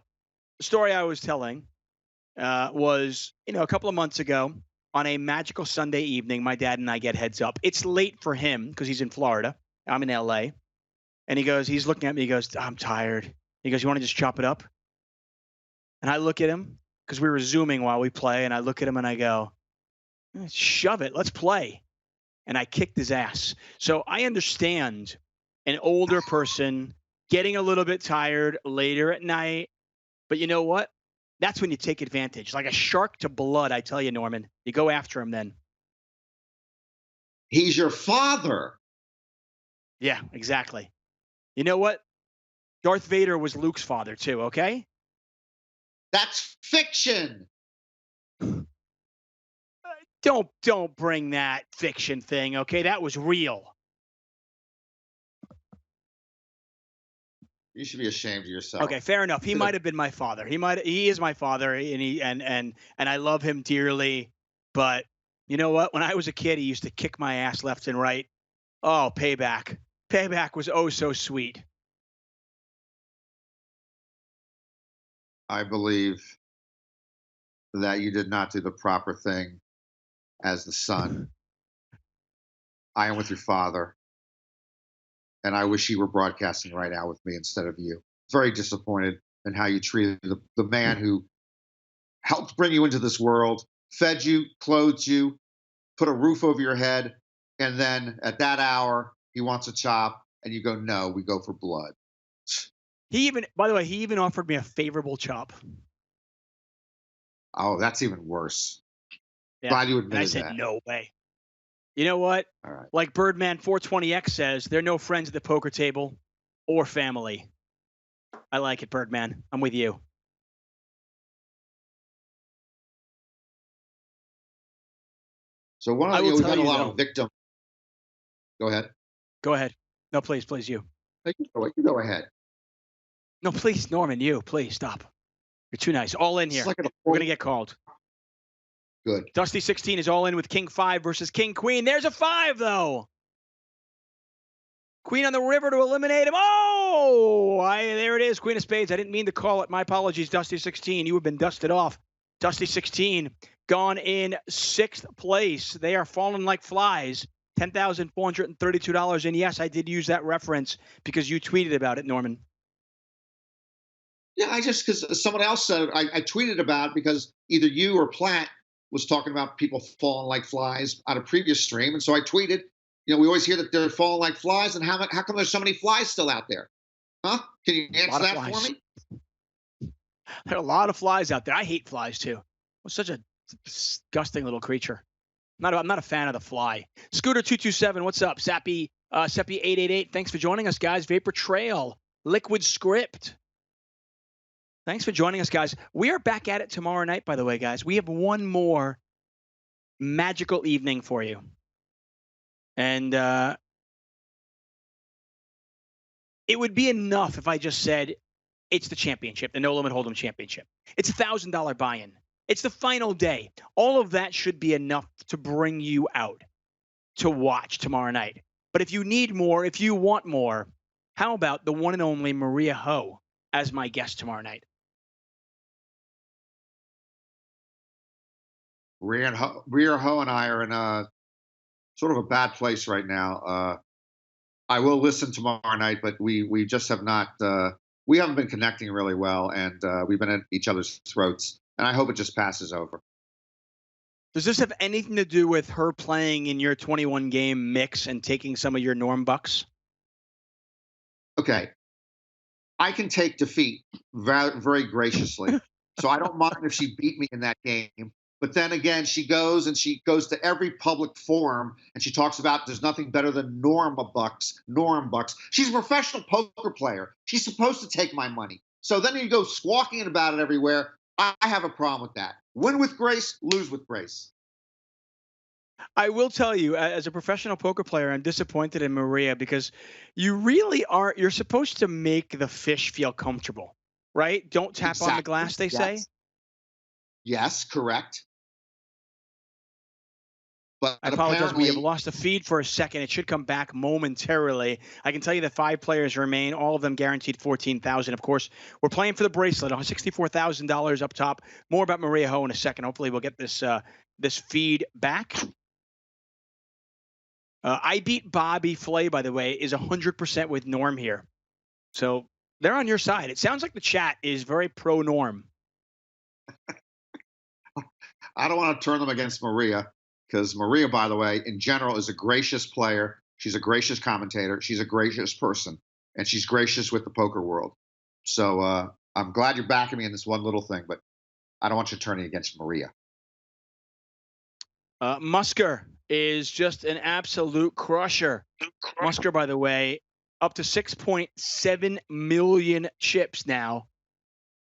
the story I was telling was, a couple of months ago on a magical Sunday evening, my dad and I get heads up. It's late for him because he's in Florida. I'm in LA. And he's looking at me. He goes, I'm tired. He goes, you want to just chop it up? And I look at him because we were Zooming while we play. And I look at him and I go, shove it. Let's play. And I kicked his ass. So I understand an older person getting a little bit tired later at night. But you know what? That's when you take advantage. Like a shark to blood, I tell you, Norman. You go after him then. He's your father. Yeah, exactly. You know what? Darth Vader was Luke's father too, okay? That's fiction. Don't bring that fiction thing, okay? That was real. You should be ashamed of yourself. Okay, fair enough. He might have been my father. He is my father, and I love him dearly. But you know what? When I was a kid, he used to kick my ass left and right. Oh, payback. Payback was oh so sweet. I believe that you did not do the proper thing as the son. I am with your father. And I wish you were broadcasting right now with me instead of you. Very disappointed in how you treated the man who helped bring you into this world, fed you, clothed you, put a roof over your head, and then at that hour, he wants a chop, and you go, no, we go for blood. By the way, he even offered me a favorable chop. Oh, that's even worse. Yeah. Glad you admitted and I said, that. no way. You know what? All right. Like Birdman 420X says, they're no friends at the poker table or family. I like it, Birdman. I'm with you. So one of I the, will we've tell had a you lot though. of victim. Go ahead. Go ahead. No, please, you. You go ahead. No, please, Norman, you. Please stop. You're too nice. All in It's here. like a We're gonna get called. good. Dusty 16 is all in with King 5 versus King Queen. There's a 5 though. Queen on the river to eliminate him. Oh, there it is. Queen of Spades. I didn't mean to call it. My apologies, Dusty 16. You have been dusted off. Dusty 16 gone in 6th place. They are falling like flies. $10,432. And yes, I did use that reference because you tweeted about it, Norman. Yeah, because someone else said I tweeted about it because either you or Platt was talking about people falling like flies on a previous stream, and so I tweeted. You know, we always hear that they're falling like flies, and how come there's so many flies still out there? Huh? Can you answer that for me? There are a lot of flies out there. I hate flies too. I'm such a disgusting little creature. I'm not a fan of the fly. Scooter227, what's up? Sappy888, thanks for joining us, guys. Vapor Trail, Liquid Script. Thanks for joining us, guys. We are back at it tomorrow night, by the way, guys. We have one more magical evening for you. And it would be enough if I just said it's the championship, the No Limit Hold'em Championship. It's $1,000 buy-in. It's the final day. All of that should be enough to bring you out to watch tomorrow night. But if you need more, if you want more, how about the one and only Maria Ho as my guest tomorrow night? Maria Ho and I are in a sort of a bad place right now. I will listen tomorrow night, but we just have not. We haven't been connecting really well, and we've been at each other's throats. And I hope it just passes over. Does this have anything to do with her playing in your 21 game mix and taking some of your Norm bucks? Okay, I can take defeat very, very graciously, so I don't mind if she beat me in that game. But then again, she goes to every public forum and she talks about there's nothing better than Norm bucks. She's a professional poker player. She's supposed to take my money. So then you go squawking about it everywhere. I have a problem with that. Win with grace, lose with grace. I will tell you, as a professional poker player, I'm disappointed in Maria because you really are. You're supposed to make the fish feel comfortable, right? Don't tap on the glass, they say. Yes, correct. But I apologize. We have lost the feed for a second. It should come back momentarily. I can tell you that 5 players remain, all of them guaranteed $14,000. Of course, we're playing for the bracelet, $64,000 up top. More about Maria Ho in a second. Hopefully, we'll get this feed back. I beat Bobby Flay, by the way, is 100% with Norm here. So they're on your side. It sounds like the chat is very pro Norm. I don't want to turn them against Maria. Because Maria, by the way, in general, is a gracious player. She's a gracious commentator. She's a gracious person, and she's gracious with the poker world. So I'm glad you're backing me in this one little thing, but I don't want you turning against Maria. Musker is just an absolute crusher. Musker, by the way, up to 6.7 million chips now.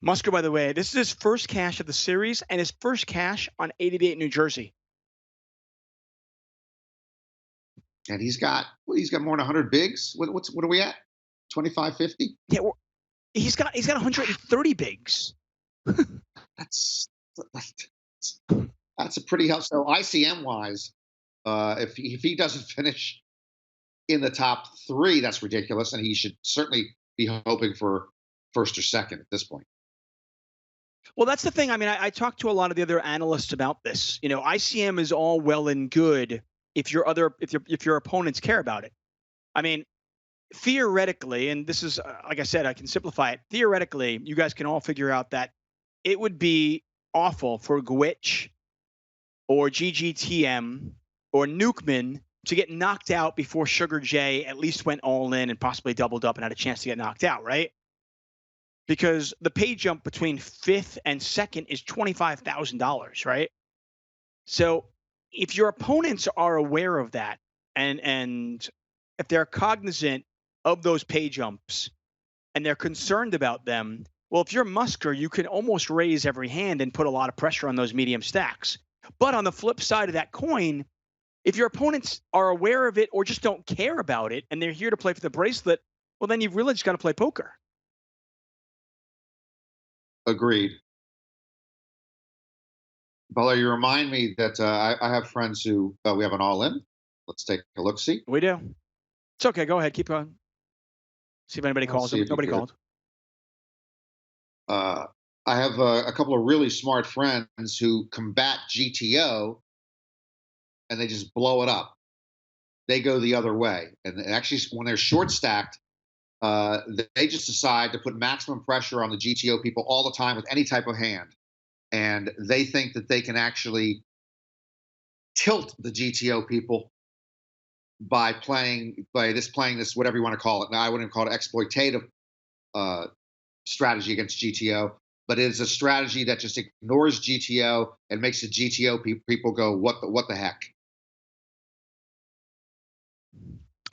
Musker, by the way, this is his first cash of the series and his first cash on 88 New Jersey. And he's got more than 100 bigs. What are we at? 25, 50? Yeah, he's got 130 bigs. That's a pretty help. So ICM wise, if he doesn't finish in the top 3, that's ridiculous, and he should certainly be hoping for first or second at this point. Well, that's the thing. I mean, I talked to a lot of the other analysts about this. You know, ICM is all well and good if your opponents care about it. I mean, theoretically, and this is like I said, I can simplify it. Theoretically, you guys can all figure out that it would be awful for Gwitch or GGTM or Nukeman to get knocked out before Sugar J at least went all in and possibly doubled up and had a chance to get knocked out, right? Because the pay jump between 5th and 2nd is $25,000, right? So if your opponents are aware of that, and if they're cognizant of those pay jumps and they're concerned about them, well, if you're Musker, you can almost raise every hand and put a lot of pressure on those medium stacks. But on the flip side of that coin, if your opponents are aware of it or just don't care about it and they're here to play for the bracelet, well, then you've really just got to play poker. Agreed. Bella, you remind me that I have friends who we have an all in. Let's take a look. See. We do. It's okay. Go ahead. Keep going. See if anybody I'll calls see them. if you Nobody could. called. I have a couple of really smart friends who combat GTO and they just blow it up. They go the other way. And actually, when they're short stacked, they just decide to put maximum pressure on the GTO people all the time with any type of hand. And they think that they can actually tilt the GTO people by playing this whatever you want to call it. Now I wouldn't call it exploitative uh, strategy against GTO, but it is a strategy that just ignores GTO and makes the GTO people go, what the heck?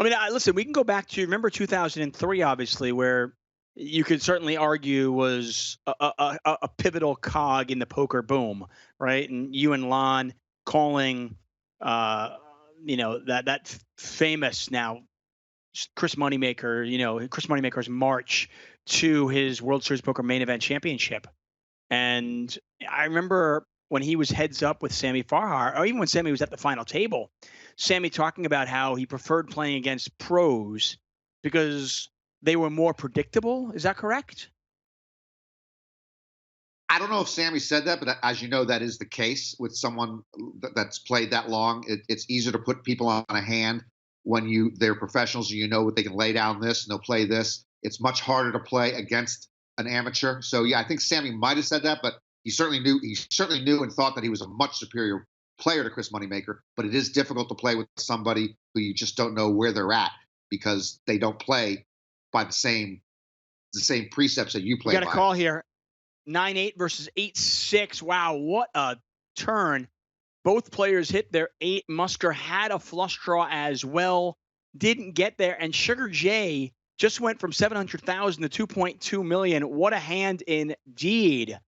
I mean, listen, we can go back to, remember 2003, obviously, where you could certainly argue was a pivotal cog in the poker boom, right? And you and Lon calling, uh, that famous now Chris Moneymaker, Chris Moneymaker's march to his World Series Poker main event championship. And I remember when he was heads up with Sammy Farhar, or even when Sammy was at the final table, Sammy talking about how he preferred playing against pros because they were more predictable. Is that correct? I don't know if Sammy said that, but as you know, that is the case with someone that's played that long. It's easier to put people on a hand when they're professionals and you know what they can lay down this and they'll play this. It's much harder to play against an amateur. So yeah, I think Sammy might have said that, but he certainly knew and thought that he was a much superior player to Chris Moneymaker. But it is difficult to play with somebody who you just don't know where they're at because they don't play by the same precepts that you You play got a by. call here. 9-8 versus 8-6. Wow, what a turn. Both players hit their 8. Musker had a flush draw as well. Didn't get there. And Sugar J just went from 700,000 to 2.2 million. What a hand indeed.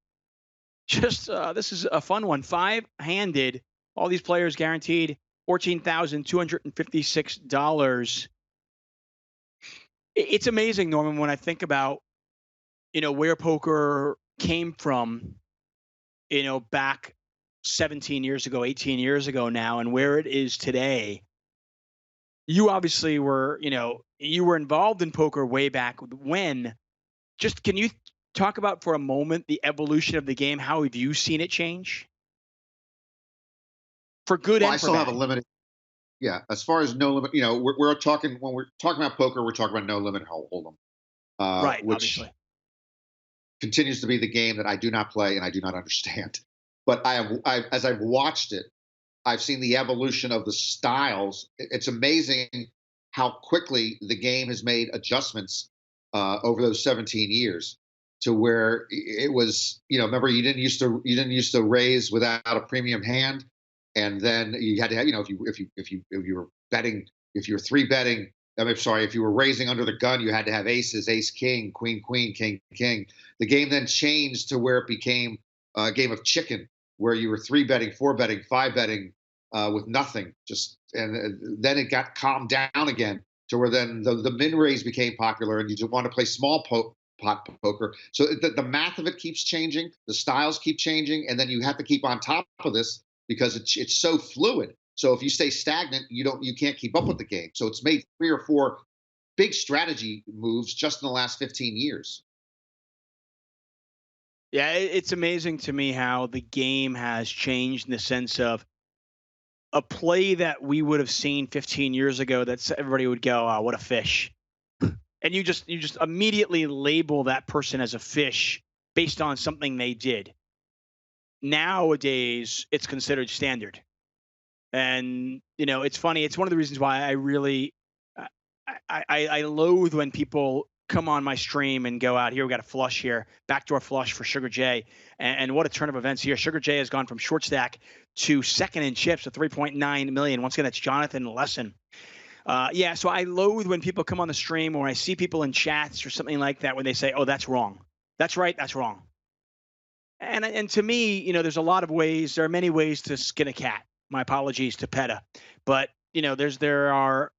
Just this is a fun one. 5-handed. All these players guaranteed $14,256. It's amazing, Norman, when I think about where poker came from, back 17 years ago, 18 years ago now, and where it is today. You obviously were, you were involved in poker way back when. Just can you talk about for a moment the evolution of the game? How have you seen it change? For good Well, and I for still bad. have a limited. Yeah, as far as no limit, we're talking when we're talking about poker, we're talking about no limit hold'em, Right, which obviously. continues to be the game that I do not play and I do not understand. But as I've watched it, I've seen the evolution of the styles. It's amazing how quickly the game has made adjustments over those 17 years to where it was. Remember you didn't used to raise without a premium hand, and then you had to have if you were betting, if you were three betting. I'm sorry, if you were raising under the gun, you had to have aces, ace, king, queen, queen, king, king. The game then changed to where it became a game of chicken, where you were three betting, four betting, five betting with nothing. Then it got calmed down again to where then the min raise became popular, and you just want to play small pot poker. So the math of it keeps changing, the styles keep changing, and then you have to keep on top of this because it's so fluid. So if you stay stagnant, you can't keep up with the game. So it's made 3 or 4 big strategy moves just in the last 15 years. Yeah, it's amazing to me how the game has changed in the sense of a play that we would have seen 15 years ago that everybody would go, "Oh, what a fish." And you just immediately label that person as a fish based on something they did. Nowadays, it's considered standard. And it's funny. It's one of the reasons why I really I loathe when people come on my stream and go out here. We got a flush here, backdoor flush for Sugar J, and what a turn of events here. Sugar J has gone from short stack to second in chips at 3.9 million. Once again, that's Jonathan Lesson. Yeah, so I loathe when people come on the stream or I see people in chats or something like that when they say, "Oh, that's wrong. That's right. That's wrong." And to me, there's a lot of ways. There are many ways to skin a cat. My apologies to PETA, but there are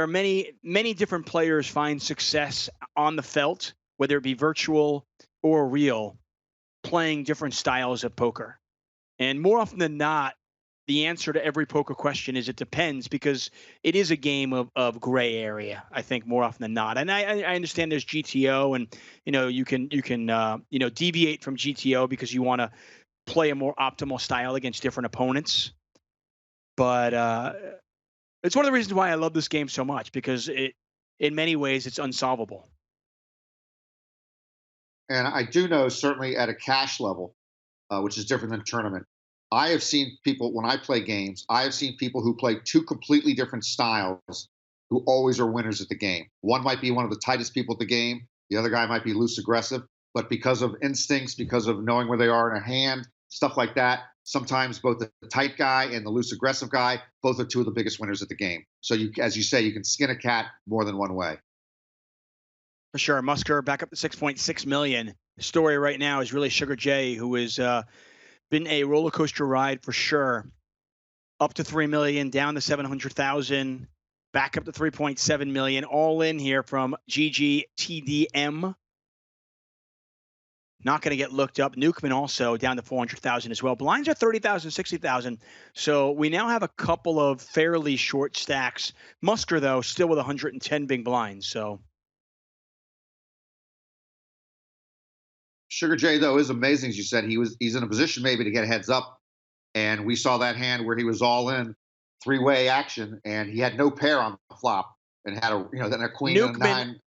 many different players find success on the felt, whether it be virtual or real, playing different styles of poker. And more often than not, the answer to every poker question is it depends, because it is a game of gray area, I think, more often than not. And I understand there's GTO, and you can deviate from GTO because you want to play a more optimal style against different opponents. But it's one of the reasons why I love this game so much, because in many ways it's unsolvable. And I do know, certainly at a cash level, which is different than tournament, I have seen people, when I play games, I have seen people who play two completely different styles who always are winners at the game. One might be one of the tightest people at the game. The other guy might be loose aggressive. But because of instincts, because of knowing where they are in a hand, stuff like that, sometimes both the tight guy and the loose aggressive guy, both are two of the biggest winners at the game. So as you say, you can skin a cat more than one way. For sure. Musker back up to 6.6 million. The story right now is really Sugar J, who has been a roller coaster ride for sure. Up to 3 million, down to 700,000, back up to 3.7 million. All in here from GGTDM. Not going to get looked up. Newkman also down to 400,000 as well. Blinds are 30,000, 60,000. So we now have a couple of fairly short stacks. Musker, though, still with 110 big blinds. So Sugar J, though, is amazing. As you said, he's in a position maybe to get heads up. And we saw that hand where he was all in, three-way action, and he had no pair on the flop and had then a queen Newkman, and a nine.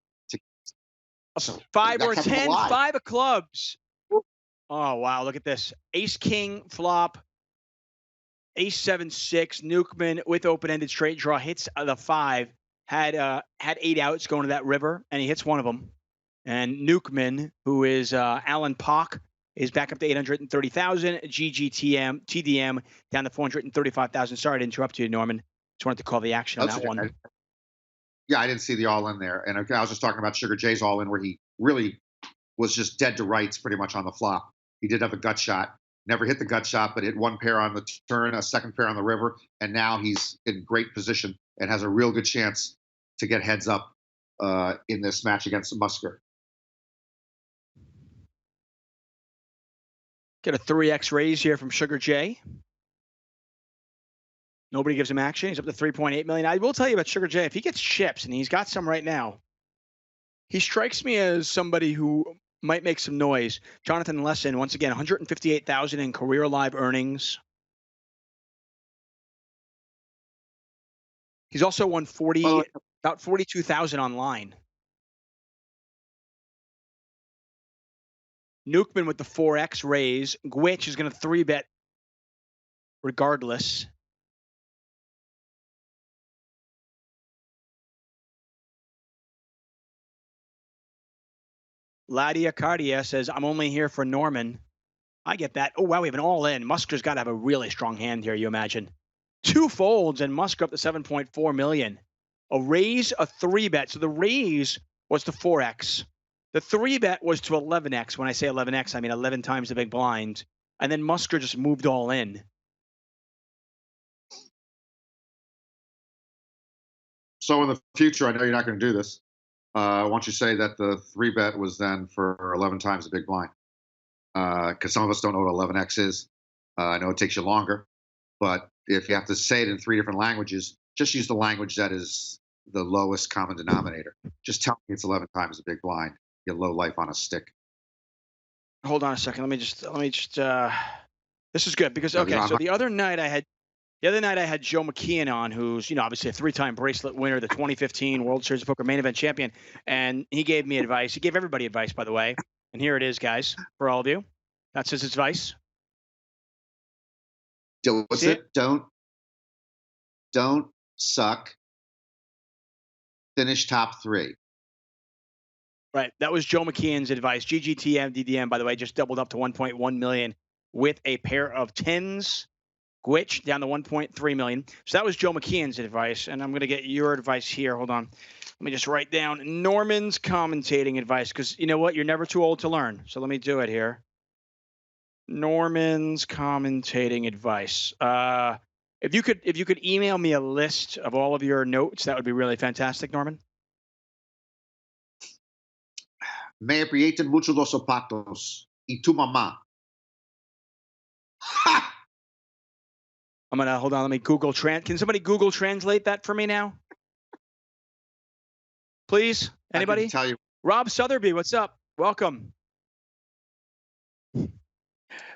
A 5 or a 10, 5 of clubs. Oh, wow. Look at this. Ace King flop. Ace 7-6. Newkman with open-ended straight draw hits the 5. Had 8 outs going to that river, and he hits one of them. And Newkman, who is Alan Pock, is back up to 830,000. TDM down to 435,000. Sorry to interrupt you, Norman. Just wanted to call the action on that one. Yeah, I didn't see the all in there. And I was just talking about Sugar J's all in, where he really was just dead to rights pretty much on the flop. He did have a gut shot, never hit the gut shot, but hit one pair on the turn, a second pair on the river. And now he's in great position and has a real good chance to get heads up in this match against Musker. Get a 3x raise here from Sugar J. Nobody gives him action. He's up to 3.8 million. I will tell you about Sugar J. If he gets chips, and he's got some right now, he strikes me as somebody who might make some noise. Jonathan Lesson, once again, 158,000 in career live earnings. He's also won about 42,000 online. Newkman with the 4x raise. Gwitch is going to 3-bet regardless. Ladia Cardia says, I'm only here for Norman. I get that. Oh, wow, we have an all-in. Musker's got to have a really strong hand here, you imagine. 2 folds, and Musker up to 7.4 million. A raise, a 3-bet. So the raise was to 4x. The 3-bet was to 11x. When I say 11x, I mean 11 times the big blind. And then Musker just moved all in. So in the future, I know you're not going to do this. Why don't you say that the 3-bet was then for 11 times the big blind? Because some of us don't know what 11x is. I know it takes you longer, but if you have to say it in 3 different languages, just use the language that is the lowest common denominator. Just tell me it's 11 times the big blind. You low life on a stick. Hold on a second. Let me just. This is good because okay. So the other night I had Joe McKeon on, who's obviously a 3-time bracelet winner, the 2015 World Series of Poker main event champion, and he gave me advice. He gave everybody advice, by the way, and here it is, guys, for all of you. That's his advice. What's it? Don't suck. Finish top 3. Right. That was Joe McKeon's advice. GGTM DDM, by the way, just doubled up to 1.1 million with a pair of tens. Gwitch down to 1.3 million. So that was Joe McKeon's advice, and I'm going to get your advice here. Hold on. Let me just write down Norman's commentating advice, because you know what? You're never too old to learn. So let me do it here. Norman's commentating advice. If you could email me a list of all of your notes, that would be really fantastic, Norman. Me aprieten mucho los zapatos. Y tu mamá. Ha! I'm gonna hold on. Let me Google Can somebody Google translate that for me now, please? Anybody? I can tell you. Rob Sotheby, what's up? Welcome.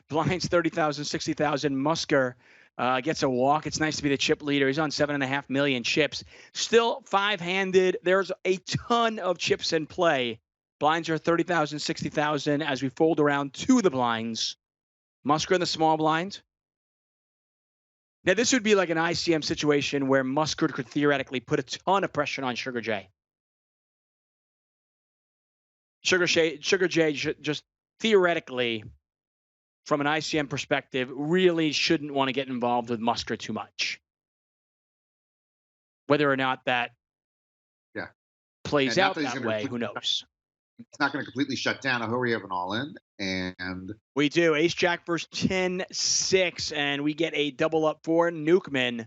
Blinds 30,000, 60,000. Musker gets a walk. It's nice to be the chip leader. He's on 7.5 million chips. Still five-handed. There's a ton of chips in play. Blinds are 30,000, 60,000 as we fold around to the blinds. Musker in the small blind. Now, this would be like an ICM situation where Musker could theoretically put a ton of pressure on Sugar J. Sugar J just theoretically, from an ICM perspective, really shouldn't want to get involved with Musker too much. Whether or not that plays out that way, who knows? It's not going to completely shut down. I hope we have an all-in, and we do. Ace Jack versus 10-6, and we get a double up for Newkman.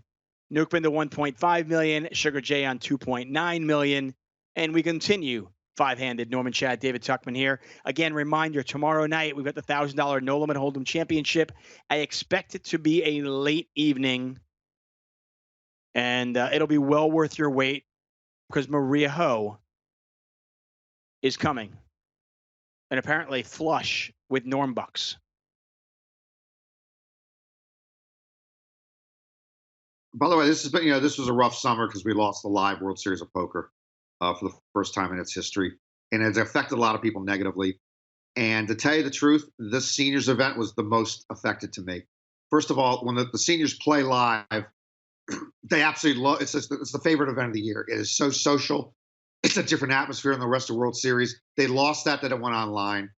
Newkman to 1.5 million, Sugar J on 2.9 million, and we continue five-handed. Norman Chad, David Tuckman here. Again, reminder, tomorrow night we've got the $1,000 No Limit Hold'em Championship. I expect it to be a late evening, and it'll be well worth your wait because Maria Ho is coming, and apparently flush with Norm Bucks. By the way, this was a rough summer because we lost the live World Series of Poker for the first time in its history, and it's affected a lot of people negatively. And to tell you the truth, this seniors event was the most affected to me. First of all, when the seniors play live, they absolutely love. It's the favorite event of the year. It is so social. It's a different atmosphere than the rest of World Series. They lost that it went online.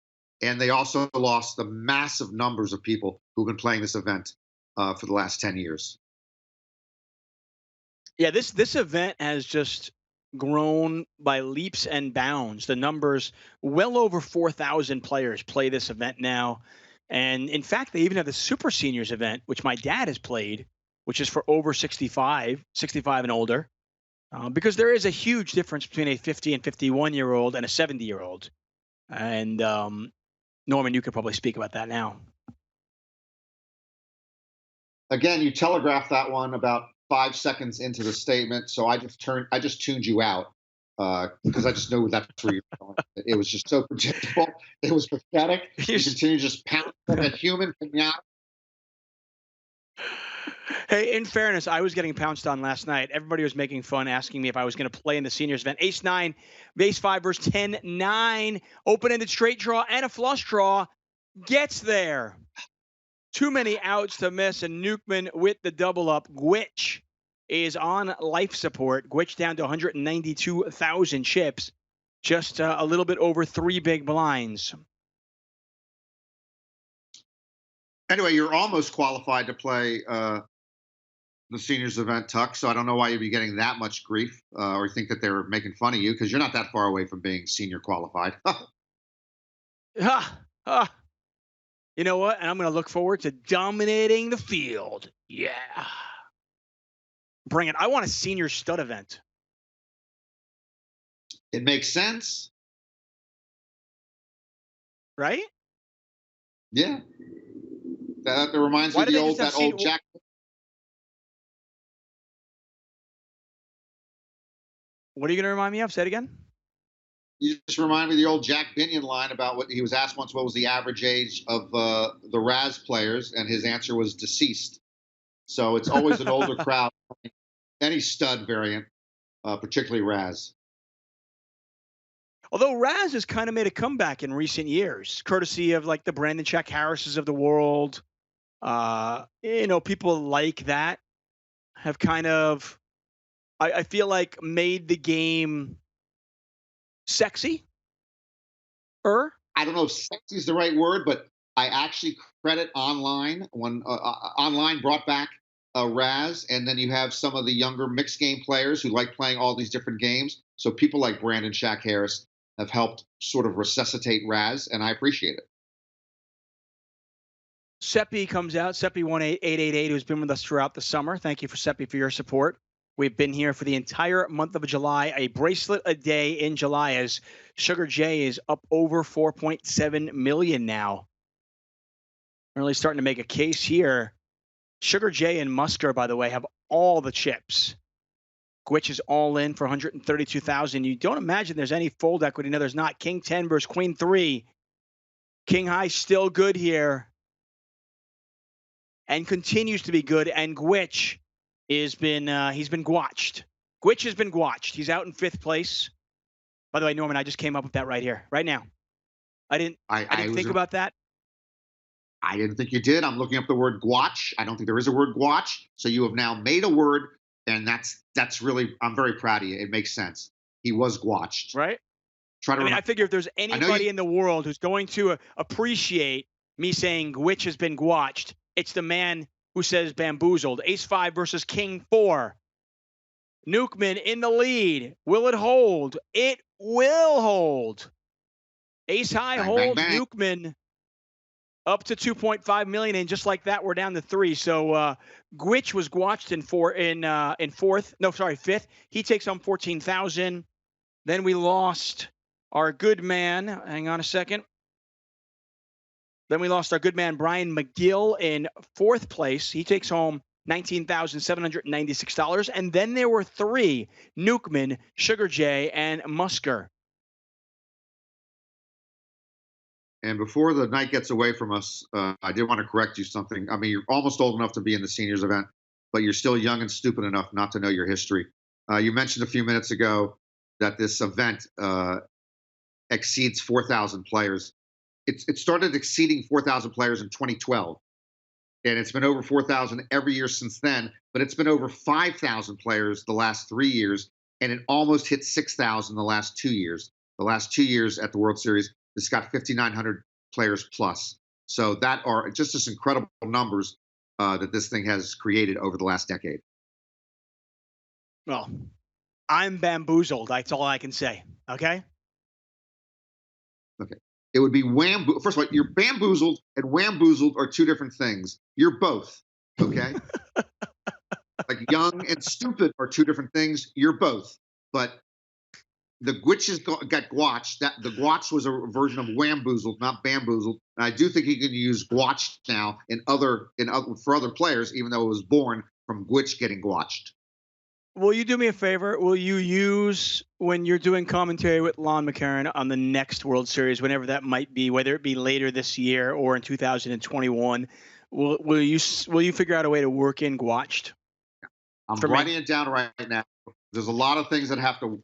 And they also lost the massive numbers of people who've been playing this event for the last 10 years. Yeah, this event has just grown by leaps and bounds. The numbers, well over 4,000 players play this event now. And in fact, they even have the Super Seniors event, which my dad has played, which is for over 65 and older. Because there is a huge difference between a 50 and 51-year-old and a 70-year-old. And Norman, you could probably speak about that now. Again, you telegraphed that one about 5 seconds into the statement, so I just tuned you out because I just know that's where you're going. It was just so predictable. It was pathetic. You continue to just pound like a human pinata. Hey, in fairness, I was getting pounced on last night. Everybody was making fun, asking me if I was going to play in the seniors event. Ace-9, Base-5 versus 10-9. Open-ended straight draw and a flush draw. Gets there. Too many outs to miss, and Newkman with the double up. Gwitch is on life support. Gwitch down to 192,000 chips. Just a little bit over 3 big blinds. Anyway, you're almost qualified to play the seniors event, Tuck. So I don't know why you'd be getting that much grief or think that they're making fun of you because you're not that far away from being senior qualified. You know what? And I'm going to look forward to dominating the field. Yeah. Bring it. I want a senior stud event. It makes sense. Right? Yeah. That reminds me of that old Jack. What are you going to remind me of? Say it again. You just remind me of the old Jack Binion line about what he was asked once, what was the average age of the Raz players, and his answer was deceased. So it's always an older crowd, any stud variant, particularly Raz. Although Raz has kind of made a comeback in recent years, courtesy of like the Brandon Chuck Harrises of the world. People like that have kind of, I feel like, made the game sexy. I don't know if sexy is the right word, but I actually credit online when online brought back Raz, and then you have some of the younger mixed game players who like playing all these different games. So people like Brandon Shaq Harris have helped sort of resuscitate Raz, and I appreciate it. Seppi comes out. Seppi18888, who's been with us throughout the summer. Thank you for Seppi for your support. We've been here for the entire month of July, a bracelet a day in July, as Sugar J is up over 4.7 million now. Really starting to make a case here. Sugar J and Musker, by the way, have all the chips. Gwitch is all in for 132,000. You don't imagine there's any fold equity. No, there's not. King 10 versus Queen 3. King High still good here and continues to be good. And Gwitch he's been gwatched. Gwitch has been gwatched. He's out in 5th place. By the way, Norman, I just came up with that right here, right now. I didn't think about that. I didn't think you did. I'm looking up the word gwatch. I don't think there is a word gwatch. So you have now made a word, and that's really, I'm very proud of you. It makes sense. He was gwatched. Right? I figure if there's anybody in the world who's going to appreciate me saying Gwitch has been gwatched, it's the man who says bamboozled. Ace 5 versus King 4. Nukeman in the lead. Will it hold? It will hold. Ace High bang, holds. bang, bang. Nukeman up to 2.5 million, and just like that, we're down to 3. So Gwitch was gwatched in 5th. He takes home 14,000. Then we lost our good man. Hang on a second. Then we lost our good man Brian McGill in 4th place. He takes home $19,796. And then there were 3: Nukeman, Sugar J, and Musker. And before the night gets away from us, I did want to correct you something. I mean, you're almost old enough to be in the seniors event, but you're still young and stupid enough not to know your history. You mentioned a few minutes ago that this event exceeds 4,000 players. It started exceeding 4,000 players in 2012, and it's been over 4,000 every year since then. But it's been over 5,000 players the last 3 years, and it almost hit 6,000 the last 2 years. The last 2 years at the World Series, it's got 5,900 players plus. So that are just this incredible numbers that this thing has created over the last decade. Well, I'm bamboozled. That's all I can say. Okay. Okay. It would be First of all, you're bamboozled and wamboozled are 2 different things. You're both. Okay. Like young and stupid are 2 different things. You're both. But the Gwitches got gwatched. The gwatch was a version of wamboozled, not bamboozled. And I do think you can use gwatched now for other players, even though it was born from Gwitch getting gwatched. Will you do me a favor? Will you use, when you're doing commentary with Lon McCarron on the next World Series, whenever that might be, whether it be later this year or in 2021, will you figure out a way to work in gwatched? I'm writing it down right now. There's a lot of things that have to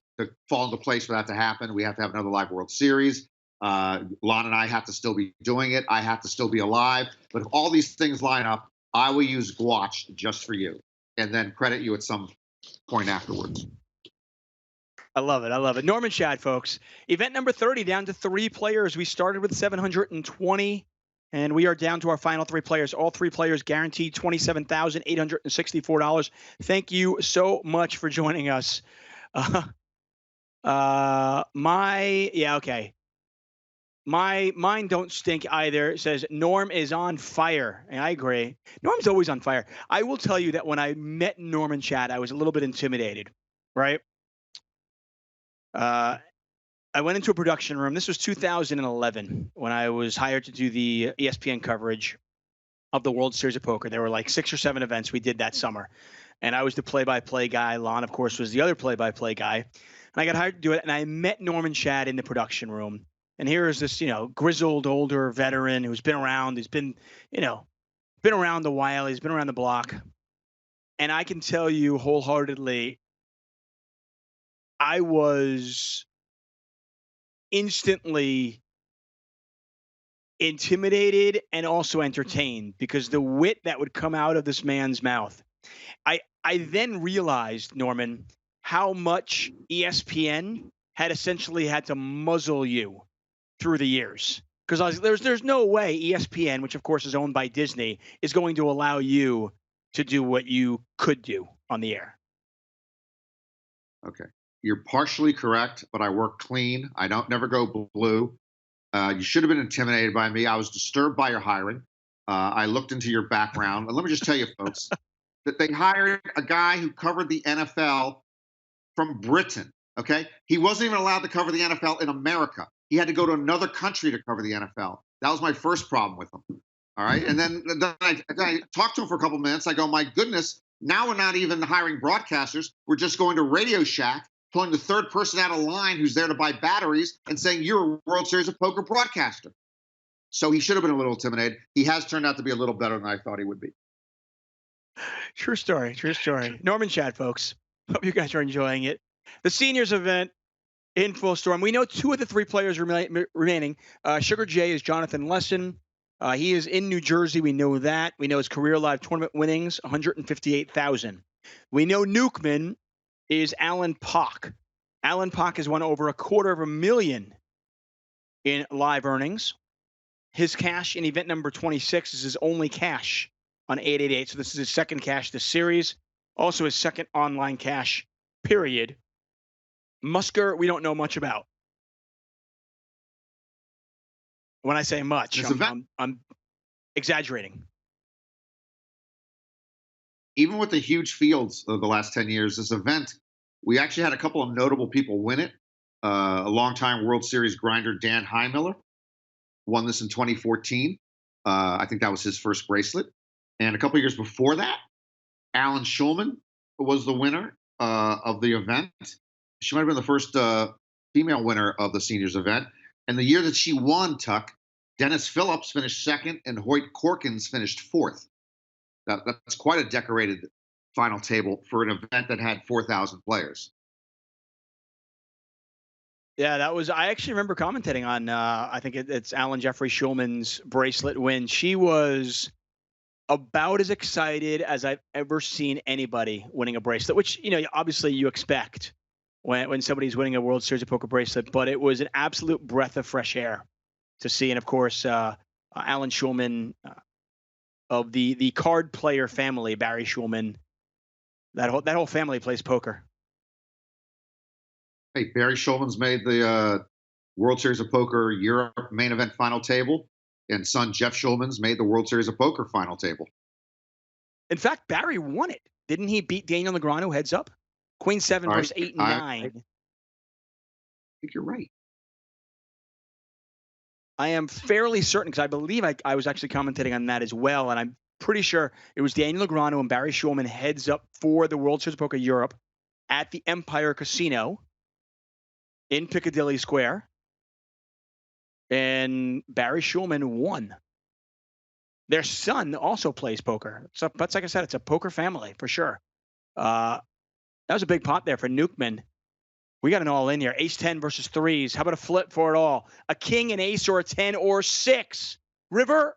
fall into place for that to happen. We have to have another live World Series. Lon and I have to still be doing it. I have to still be alive. But if all these things line up, I will use gwatched just for you, and then credit you at some point afterwards. I love it. I love it. Norman Shad, folks. Event number 30, down to 3 players. We started with 720, and we are down to our final 3 players. All 3 players guaranteed $27,864. Thank you so much for joining us. Okay. Mine don't stink either. It says Norm is on fire. And I agree. Norm's always on fire. I will tell you that when I met Norman Chad, I was a little bit intimidated, right? I went into a production room. This was 2011 when I was hired to do the ESPN coverage of the World Series of Poker. There were like 6 or 7 events we did that summer. And I was the play-by-play guy. Lon, of course, was the other play-by-play guy. And I got hired to do it. And I met Norman Chad in the production room. And here is this, grizzled, older veteran who's been around. He's been, been around a while. He's been around the block. And I can tell you wholeheartedly, I was instantly intimidated and also entertained because the wit that would come out of this man's mouth. I then realized, Norman, how much ESPN had essentially had to muzzle you through the years. Because there's no way ESPN, which of course is owned by Disney, is going to allow you to do what you could do on the air. Okay. You're partially correct, but I work clean. I don't never go blue. You should have been intimidated by me. I was disturbed by your hiring. I looked into your background. And let me just tell you, folks, that they hired a guy who covered the NFL from Britain. Okay. He wasn't even allowed to cover the NFL in America. He had to go to another country to cover the NFL. That was my first problem with him. All right. And then I talked to him for a couple of minutes. I go, my goodness, now we're not even hiring broadcasters. We're just going to Radio Shack, pulling the third person out of line who's there to buy batteries and saying, you're a World Series of Poker broadcaster. So he should have been a little intimidated. He has turned out to be a little better than I thought he would be. True story. True story. Norman Chat, folks. Hope you guys are enjoying it. The seniors event in full storm. We know two of the three players remaining. Sugar J is Jonathan Lesson. He is in New Jersey. We know that. We know his career live tournament winnings, 158,000. We know Newkman is Alan Pock. Alan Pock has won over $250,000 in live earnings. His cash in event number 26 is his only cash on 888. So this is his second cash this series. Also his second online cash, period. Musker, we don't know much about. When I say much, I'm exaggerating. Even with the huge fields of the last 10 years, this event, we actually had a couple of notable people win it. A longtime World Series grinder, Dan Heimiller, won this in 2014. I think that was his first bracelet. And a couple of years before that, Alan Schulman was the winner of the event. She might have been the first female winner of the seniors event. And the year that she won, Tuck, Dennis Phillips finished second and Hoyt Corkins finished fourth. That's quite a decorated final table for an event that had 4,000 players. Yeah, that was. I actually remember commentating on. I think it's Alan Jeffrey Schulman's bracelet win. She was about as excited as I've ever seen anybody winning a bracelet, which obviously you expect when somebody's winning a World Series of Poker bracelet. But it was an absolute breath of fresh air to see, and of course, Alan Schulman of the card player family, Barry Schulman. That whole family plays poker. Hey, Barry Schulman's made the World Series of Poker Europe main event final table, and son Jeff Schulman's made the World Series of Poker final table. In fact, Barry won it. Didn't he beat Daniel Negreanu heads up? Queen 7 versus 8 and 9. I think you're right. I am fairly certain, because I believe I was actually commentating on that as well, and I'm pretty sure it was Daniel Negreanu and Barry Schulman heads up for the World Series of Poker Europe at the Empire Casino in Piccadilly Square, and Barry Schulman won. Their son also plays poker. So that's, like I said, it's a poker family for sure. That was a big pot there for Newkman. We got an all in here. Ace 10 versus threes. How about a flip for it all? A king, an ace, or a 10 or 6. River,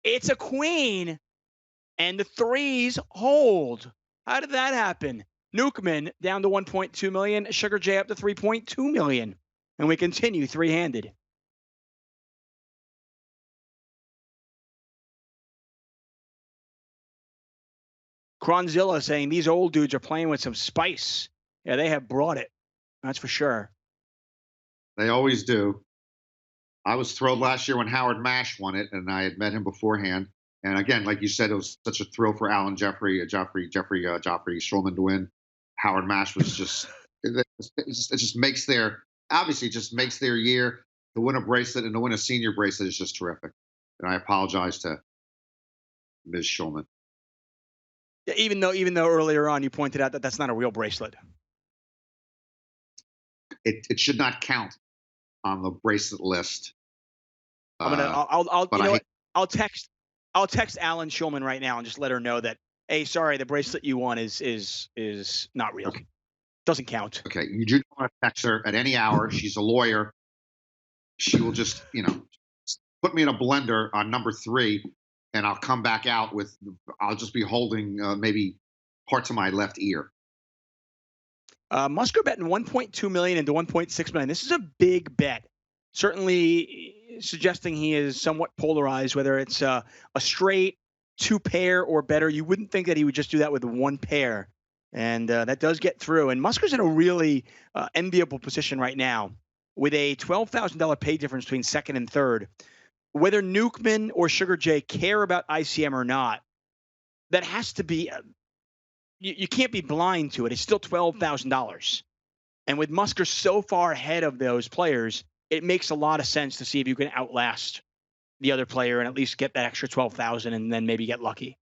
it's a queen, and the threes hold. How did that happen? Newkman down to 1.2 million. Sugar J up to 3.2 million. And we continue three-handed. Cronzilla saying these old dudes are playing with some spice. Yeah, they have brought it. That's for sure. They always do. I was thrilled last year when Howard Mash won it, and I had met him beforehand. And again, like you said, it was such a thrill for Alan Jeffrey Schulman to win. Howard Mash was just it just makes their year to win a bracelet and to win a senior bracelet is just terrific. And I apologize to Ms. Schulman. Yeah, even though earlier on you pointed out that that's not a real bracelet. It should not count on the bracelet list. I'll text Alan Schulman right now and just let her know that, hey, sorry, the bracelet you won is not real. Okay. Doesn't count. Okay, you do want to text her at any hour. She's a lawyer. She will just put me in a blender on number 3, and I'll come back out with. I'll just be holding maybe parts of my left ear. Musker betting 1.2 million into 1.6 million. This is a big bet certainly suggesting he is somewhat polarized, whether it's a straight two pair or better. You wouldn't think that he would just do that with one pair. And that does get through. And Musker's in a really enviable position right now with a $12,000 pay difference between second and third. Whether Newkman or Sugar J care about ICM or not, that has to be, you can't be blind to it. It's still $12,000. And with Musker so far ahead of those players, it makes a lot of sense to see if you can outlast the other player and at least get that extra 12,000 and then maybe get lucky.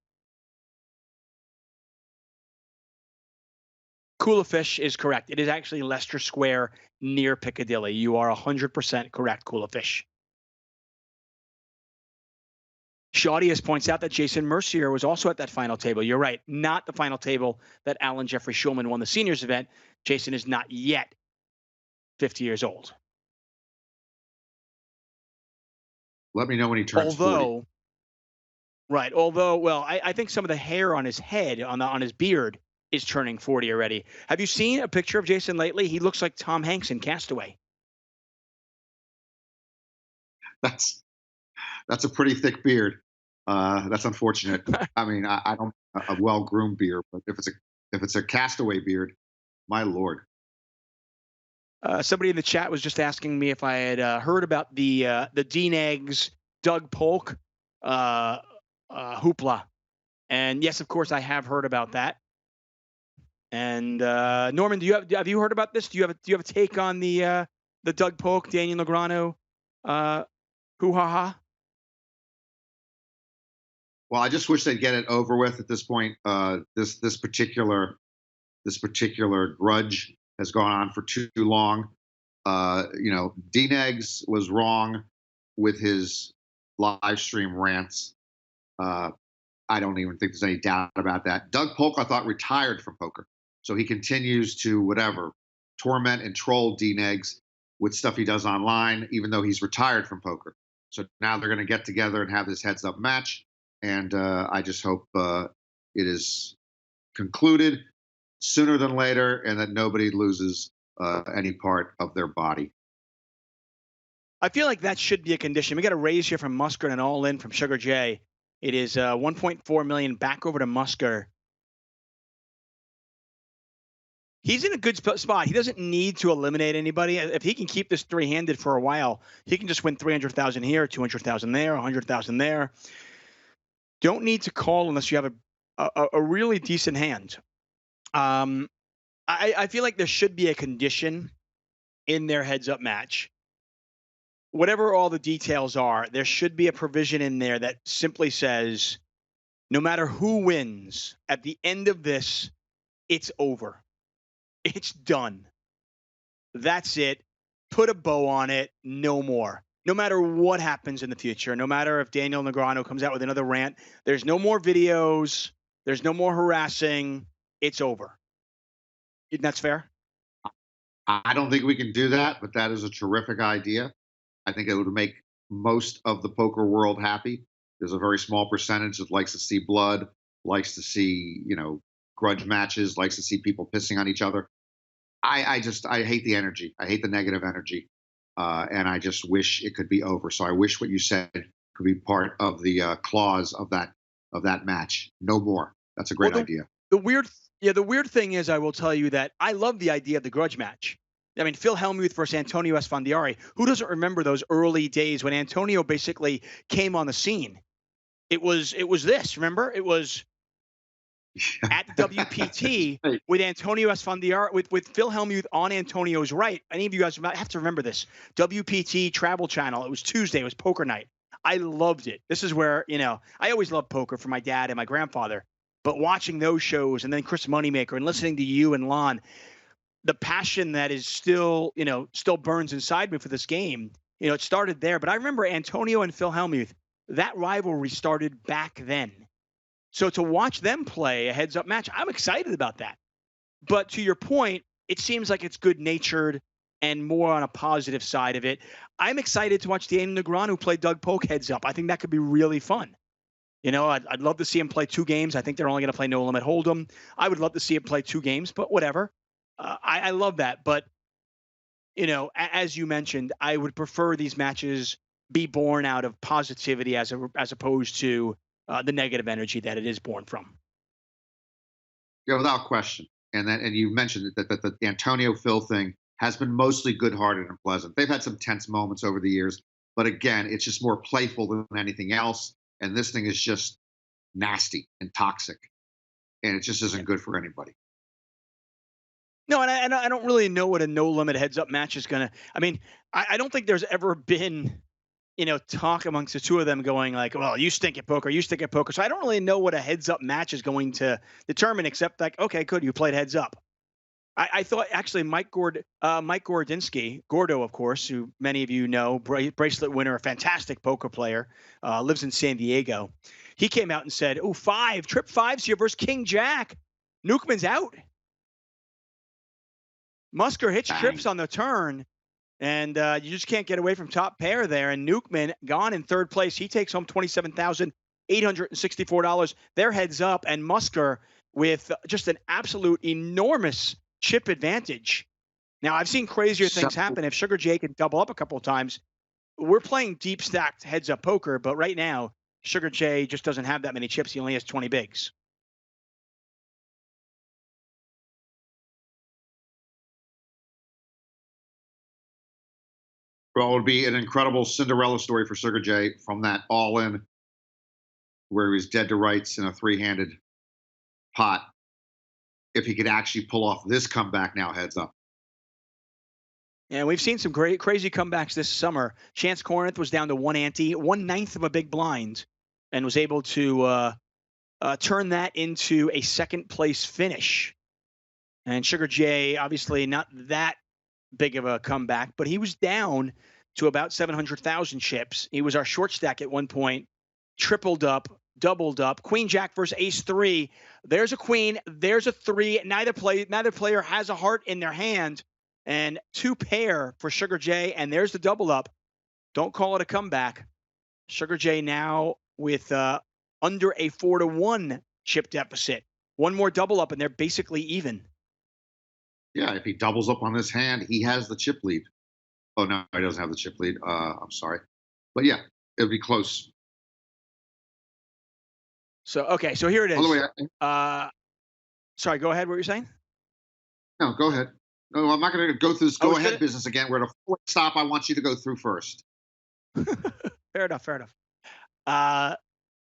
Kula Fish is correct. It is actually Leicester Square near Piccadilly. You are 100% correct, Kula Fish. Shaudius points out that Jason Mercier was also at that final table. You're right. Not the final table that Alan Jeffrey Schulman won the seniors event. Jason is not yet 50 years old. Let me know when he turns 40. Right. Although, well, I think some of the hair on his head, on his beard, is turning 40 already. Have you seen a picture of Jason lately? He looks like Tom Hanks in Castaway. That's a pretty thick beard. That's unfortunate. I mean, I don't a well-groomed beard, but if it's a Castaway beard, my lord. Somebody in the chat was just asking me if I had heard about the Dean Eggs Doug Polk hoopla, and yes, of course, I have heard about that. And Norman, have you heard about this? Do you have a take on the Doug Polk Daniel Negreanu hoo ha ha? Well, I just wish they'd get it over with at this point. This particular grudge has gone on for too long. Dean Eggs was wrong with his live stream rants. I don't even think there's any doubt about that. Doug Polk, I thought, retired from poker. So he continues to torment and troll Dean Eggs with stuff he does online, even though he's retired from poker. So now they're going to get together and have this heads-up match. And I just hope it is concluded sooner than later and that nobody loses any part of their body. I feel like that should be a condition. We got a raise here from Musker and an all-in from Sugar J. It is $1.4 million back over to Musker. He's in a good spot. He doesn't need to eliminate anybody. If he can keep this three-handed for a while, he can just win 300,000 here, 200,000 there, 100,000 there. Don't need to call unless you have a really decent hand. I feel like there should be a condition in their heads-up match. Whatever all the details are, there should be a provision in there that simply says, no matter who wins, at the end of this, it's over. It's done. That's it. Put a bow on it. No more. No matter what happens in the future, no matter if Daniel Negreanu comes out with another rant, there's no more videos. There's no more harassing. It's over. That's fair? I don't think we can do that, but that is a terrific idea. I think it would make most of the poker world happy. There's a very small percentage that likes to see blood, likes to see, grudge matches, likes to see people pissing on each other. I hate the energy. I hate the negative energy. And I just wish it could be over. So I wish what you said could be part of the clause of that match. No more. That's a great idea. The weird thing is, I will tell you that I love the idea of the grudge match. I mean, Phil Hellmuth versus Antonio Esfandiari. Who doesn't remember those early days when Antonio basically came on the scene? It was this. Remember, it was at WPT with Antonio Esfandiari, with Phil Hellmuth on Antonio's right. Any of you guys have to remember this. WPT Travel Channel. It was Tuesday. It was poker night. I loved it. This is where, I always loved poker for my dad and my grandfather. But watching those shows and then Chris Moneymaker and listening to you and Lon, the passion that is still burns inside me for this game. It started there. But I remember Antonio and Phil Hellmuth, that rivalry started back then. So to watch them play a heads-up match, I'm excited about that. But to your point, it seems like it's good-natured and more on a positive side of it. I'm excited to watch Daniel Negreanu play Doug Polk heads-up. I think that could be really fun. I'd love to see him play 2 games. I think they're only going to play No Limit Hold'em. I would love to see him play 2 games, but whatever. I love that. But as you mentioned, I would prefer these matches be born out of positivity as opposed to the negative energy that it is born from. Yeah, without question. And you mentioned that the Antonio Phil thing has been mostly good-hearted and pleasant. They've had some tense moments over the years, but again, it's just more playful than anything else. And this thing is just nasty and toxic, and it just isn't good for anybody. No, and I don't really know what a no limit heads up match is gonna. I mean, I don't think there's ever been talk amongst the two of them going like, well, you stink at poker, you stink at poker. So I don't really know what a heads up match is going to determine, except like, okay, good, you played heads up. I thought actually Mike Gordinsky, Gordo, of course, who many of you know, bracelet winner, a fantastic poker player, lives in San Diego. He came out and said, "Oh, trip fives here versus King Jack. Newkman's out. Musker hits trips Bang. on the turn, and you just can't get away from top pair there. And Newkman gone in third place. He takes home $27,864. Their heads up, and Musker with just an absolute enormous chip advantage. Now, I've seen crazier things happen. If Sugar J can double up a couple of times, we're playing deep stacked heads up poker, but right now, Sugar J just doesn't have that many chips. He only has 20 bigs. Well, it would be an incredible Cinderella story for Sugar J from that all in where he was dead to rights in a three-handed pot if he could actually pull off this comeback now heads up. Yeah, we've seen some great, crazy comebacks this summer. Chance Corinth was down to one ante, 1/9 of a big blind, and was able to turn that into a second place finish. And Sugar J, obviously not that big of a comeback, but he was down to about 700,000 chips. He was our short stack at one point, tripled up, doubled up. Queen Jack versus Ace 3. There's a queen, there's a 3. Neither player has a heart in their hand, and 2 pair for Sugar J, and there's the double up. Don't call it a comeback. Sugar J now with under a 4-1 chip deficit. One more double up, and they're basically even. Yeah, if he doubles up on this hand, he has the chip lead. Oh no, he doesn't have the chip lead. I'm sorry, but yeah, it'll be close. So okay, so here it is. By the way, Sorry, go ahead. What were you saying? no, go ahead. No, I'm not going to go through this I was go ahead gonna. business again. We're at a fourth stop. I want you to go through first. Fair enough. Fair enough.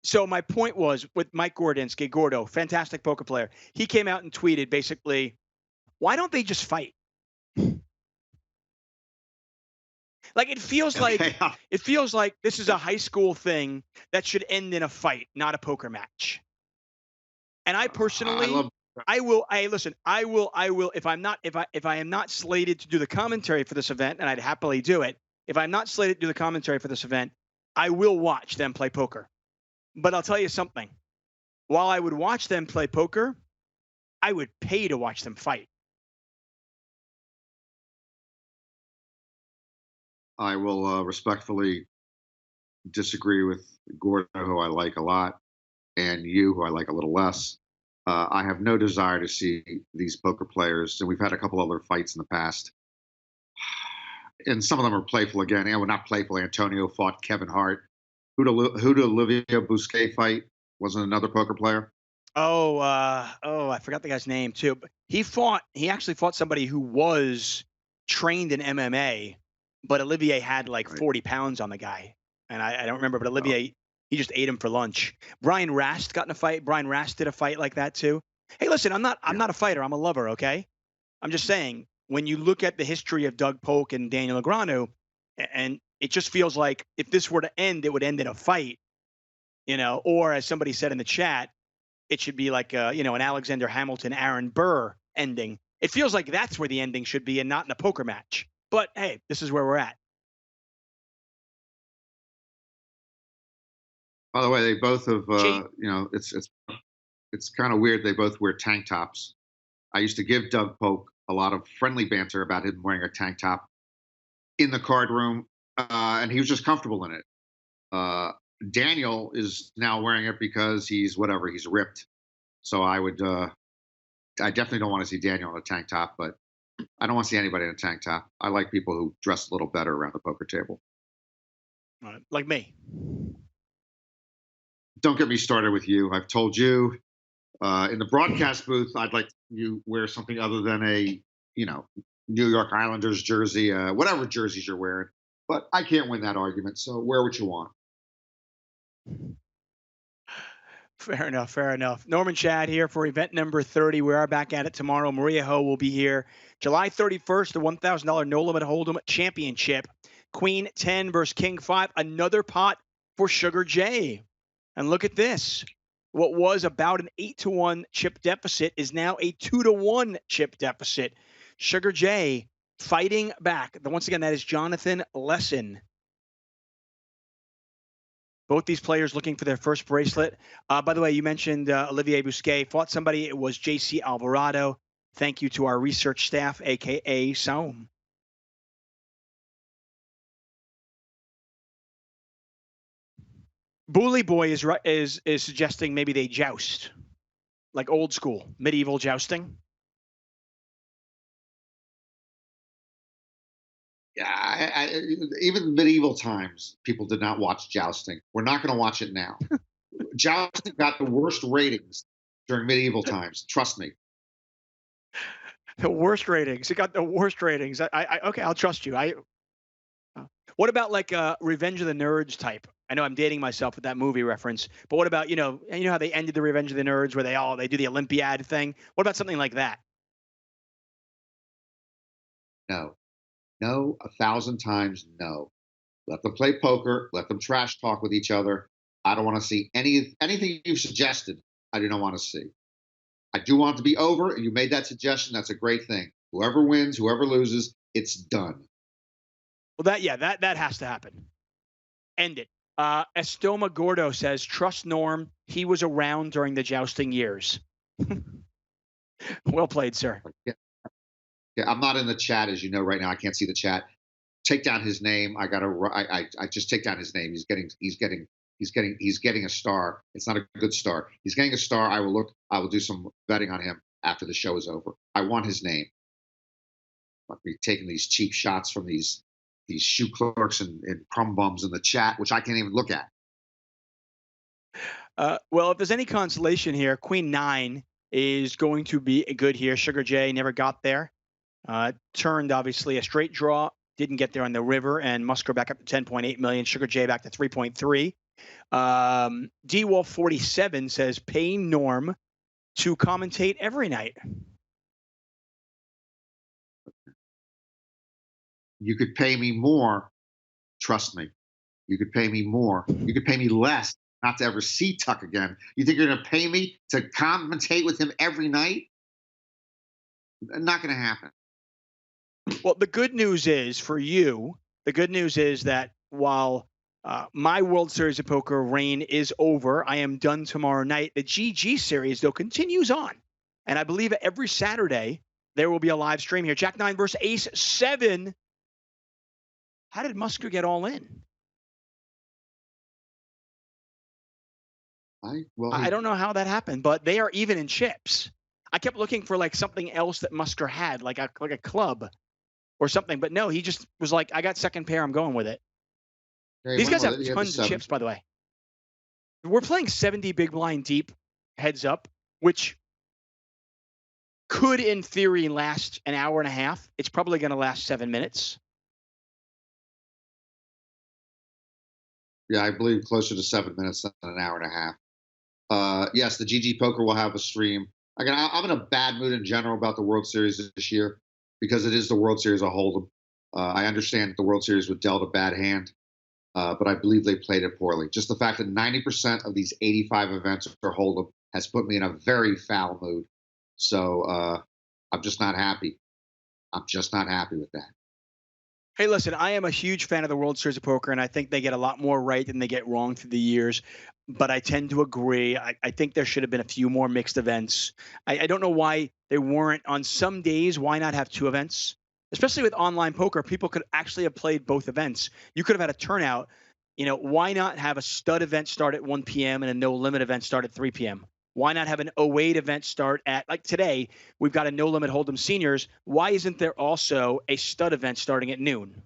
So my point was with Mike Gordinsky, Gordo, fantastic poker player. He came out and tweeted basically, "Why don't they just fight?" Like it feels like Okay. this is a high school thing that should end in a fight, not a poker match. And I I personally, love. I will. I listen. I will. I will. If I am not slated to do the commentary for this event, and I'd happily do it. If I'm not slated to do the commentary for this event, I will watch them play poker. But I'll tell you something. While I would watch them play poker, I would pay to watch them fight. I will respectfully disagree with Gordon, who I like a lot, and you, who I like a little less. I have no desire to see these poker players, and we've had a couple other fights in the past, and some of them are playful again. Yeah, well, not playful. Antonio fought Kevin Hart. Who did Olivier Bousquet fight? Wasn't another poker player? I forgot the guy's name too. But he actually fought somebody who was trained in MMA, but Olivier had like Right. 40 pounds on the guy. And I don't remember, but Oh, Olivier, he just ate him for lunch. Brian Rast got in a fight. Brian Rast did a fight like that too. Hey, listen, I'm yeah. not a fighter. I'm a lover, okay? I'm just saying, when you look at the history of Doug Polk and Daniel Negreanu, and it just feels like if this were to end, it would end in a fight, or as somebody said in the chat, it should be like an Alexander Hamilton, Aaron Burr ending. It feels like that's where the ending should be and not in a poker match. But hey, this is where we're at. By the way, they both have. Jay, It's kind of weird. They both wear tank tops. I used to give Doug Polk a lot of friendly banter about him wearing a tank top in the card room, and he was just comfortable in it. Uh, Daniel is now wearing it because he's whatever, he's ripped. So I definitely don't want to see Daniel in a tank top, but I don't want to see anybody in a tank top. I like people who dress a little better around the poker table. Like me. Don't get me started with you. I've told you in the broadcast booth, I'd like you wear something other than a, you know, New York Islanders jersey, whatever jerseys you're wearing. But I can't win that argument. So wear what you want. Fair enough. Fair enough. Norman Chad here for event number 30. We are back at it tomorrow. Maria Ho will be here July 31st, the $1,000 No Limit Hold'em Championship. Queen 10 versus King 5. Another pot for Sugar J. And look at this. What was about an 8-1 chip deficit is now a 2-1 chip deficit. Sugar J fighting back. Once again, that is Jonathan Lesson. Both these players looking for their first bracelet. By the way, you mentioned Olivier Bousquet fought somebody. It was JC Alvarado. Thank you to our research staff, a.k.a. Saum. Bully Boy is suggesting maybe they joust, like old school, medieval jousting. Yeah, even medieval times, people did not watch jousting. We're not going to watch it now. Jousting got the worst ratings during medieval times. Trust me. The worst ratings. It got the worst ratings. Okay, I'll trust you. What about like Revenge of the Nerds type? I know I'm dating myself with that movie reference, but what about, you know how they ended the Revenge of the Nerds where they do the Olympiad thing? What about something like that? No, no, 1,000 times no. Let them play poker. Let them trash talk with each other. I don't want to see anything you've suggested. I do not want to see. I do want it to be over. You made that suggestion. That's a great thing. Whoever wins, whoever loses, it's done. Well, that has to happen. End it. Estoma Gordo says, trust Norm. He was around during the jousting years. Well played, sir. Yeah. Yeah, I'm not in the chat, as you know, right now. I can't see the chat. Take down his name. I just take down his name. He's getting a star. It's not a good star. He's getting a star. I will do some betting on him after the show is over. I want his name. I'll be taking these cheap shots from these shoe clerks and crumb bums in the chat, which I can't even look at. Well, if there's any consolation here, Queen 9 is going to be good here. Sugar J never got there. Turned obviously a straight draw, didn't get there on the river, and Musker back up to 10.8 million. Sugar J back to 3.3. D Wolf 47 says pay Norm to commentate every night. You could pay me more. Trust me. You could pay me more. You could pay me less not to ever see Tuck again. You think you're going to pay me to commentate with him every night? Not going to happen. Well, the good news is for you, that while my World Series of Poker reign is over, I am done tomorrow night. The GG series, though, continues on. And I believe every Saturday there will be a live stream here. Jack 9 versus Ace 7. How did Musker get all in? I don't know how that happened, but they are even in chips. I kept looking for like something else that Musker had, like a club or something, but no, he just was like, I got second pair, I'm going with it. Yeah, these guys have tons of chips, by the way. We're playing 70 big blind deep heads up, which could in theory last an hour and a half. It's probably going to last 7 minutes. Yeah, I believe closer to 7 minutes than an hour and a half. Yes, the GG Poker will have a stream. Again, I'm in a bad mood in general about the World Series this year because it is the World Series of Hold'em. I understand that the World Series was dealt a bad hand, but I believe they played it poorly. Just the fact that 90% of these 85 events are Hold'em has put me in a very foul mood. So I'm just not happy. I'm just not happy with that. Hey, listen, I am a huge fan of the World Series of Poker, and I think they get a lot more right than they get wrong through the years. But I tend to agree. I think there should have been a few more mixed events. I don't know why they weren't on some days. Why not have 2 events? Especially with online poker, people could actually have played both events. You could have had a turnout. Why not have a stud event start at 1 p.m. and a no limit event start at 3 p.m.? Why not have an '08 event start at, like today, we've got a No Limit Hold'em Seniors. Why isn't there also a stud event starting at noon?